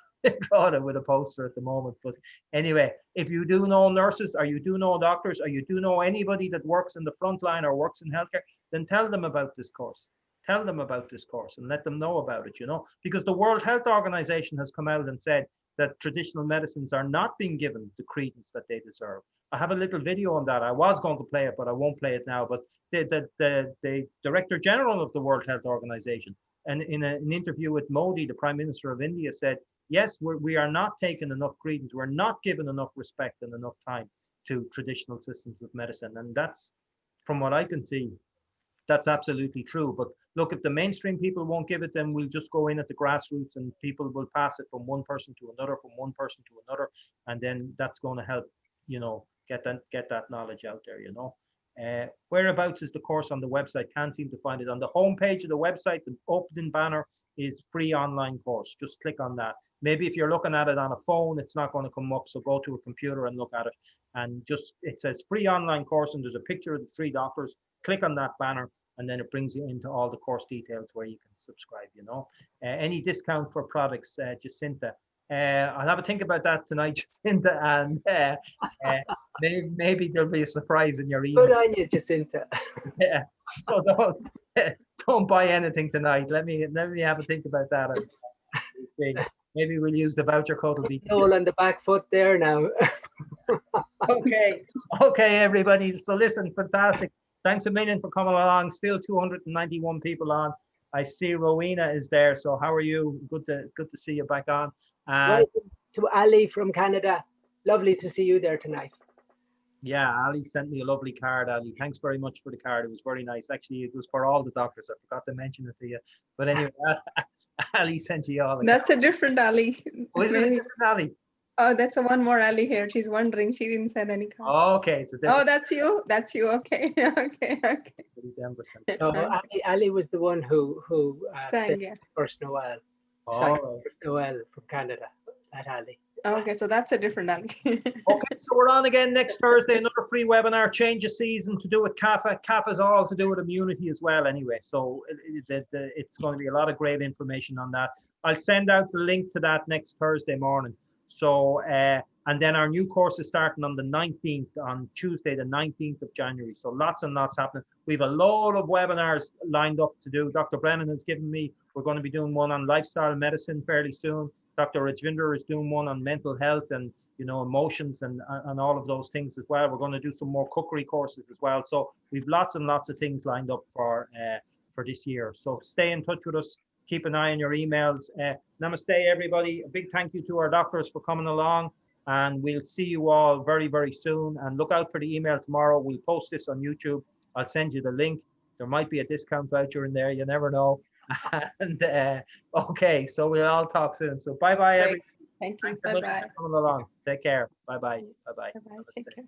Drogheda with a poster at the moment. But anyway, if you do know nurses, or you do know doctors, or you do know anybody that works in the front line or works in healthcare, then tell them about this course. Tell them about this course and let them know about it, you know, because the World Health Organization has come out and said that traditional medicines are not being given the credence that they deserve. I have a little video on that. I was going to play it, but I won't play it now. But the Director General of the World Health Organization, and in an interview with Modi, the Prime Minister of India, said, yes, we are not taking enough credence. We're not given enough respect and enough time to traditional systems of medicine. And that's, from what I can see, that's absolutely true. But look, if the mainstream people won't give it, then we'll just go in at the grassroots and people will pass it from one person to another, from one person to another. And then that's going to help, you know, get that knowledge out there, you know. Whereabouts is the course on the website? Can't seem to find it. On the homepage of the website, the opening banner is free online course. Just click on that. Maybe if you're looking at it on a phone, it's not going to come up. So go to a computer and look at it. And just, it says free online course, and there's a picture of the three doctors. Click on that banner, and then it brings you into all the course details where you can subscribe, you know. Any discount for products, Jacinta? I'll have a think about that tonight, Jacinta, and maybe there'll be a surprise in your email. Good on you, Jacinta. Yeah, so don't buy anything tonight. Let me have a think about that. And maybe we'll use the voucher code. Will be all on the back foot there now. Okay, everybody. So listen, fantastic. Thanks a million for coming along. Still 291 people on. I see Rowena is there. So how are you? Good to see you back on. Welcome to Ali from Canada. Lovely to see you there tonight. Yeah, Ali sent me a lovely card, Ali. Thanks very much for the card. It was very nice. Actually, it was for all the doctors. I forgot to mention it to you. But anyway, Ali sent you all. That's a different Ali. Oh, is it a different Ali? Oh, that's a one more Ali here. She's wondering. She didn't send any card. Oh, okay, it's a different. Oh, that's you. That's you. Okay. Okay. So Ali was the one who sang, yeah. First Noel. Oh, First Noel from Canada. That Ali. Okay, so that's a different Ali. Okay, so we're on again next Thursday, another free webinar, change of season, to do with kapha. Kapha is all to do with immunity as well anyway. So it's going to be a lot of great information on that. I'll send out the link to that next Thursday morning. So, and then our new course is starting on the 19th, on Tuesday, the 19th of January. So lots and lots happening. We have a load of webinars lined up to do. Dr. Brennan has given me, we're going to be doing one on lifestyle medicine fairly soon. Dr. Rajvinder is doing one on mental health and, you know, emotions and all of those things as well. We're going to do some more cookery courses as well. So we've lots and lots of things lined up for this year. So stay in touch with us. Keep an eye on your emails. Namaste, everybody. A big thank you to our doctors for coming along. And we'll see you all very, very soon. And look out for the email tomorrow. We'll post this on YouTube. I'll send you the link. There might be a discount voucher in there. You never know. And okay, so we'll all talk soon. So bye-bye, everybody. Thank you. Bye-bye. Coming along. Take care. Bye-bye. Bye-bye. Bye-bye. Take care.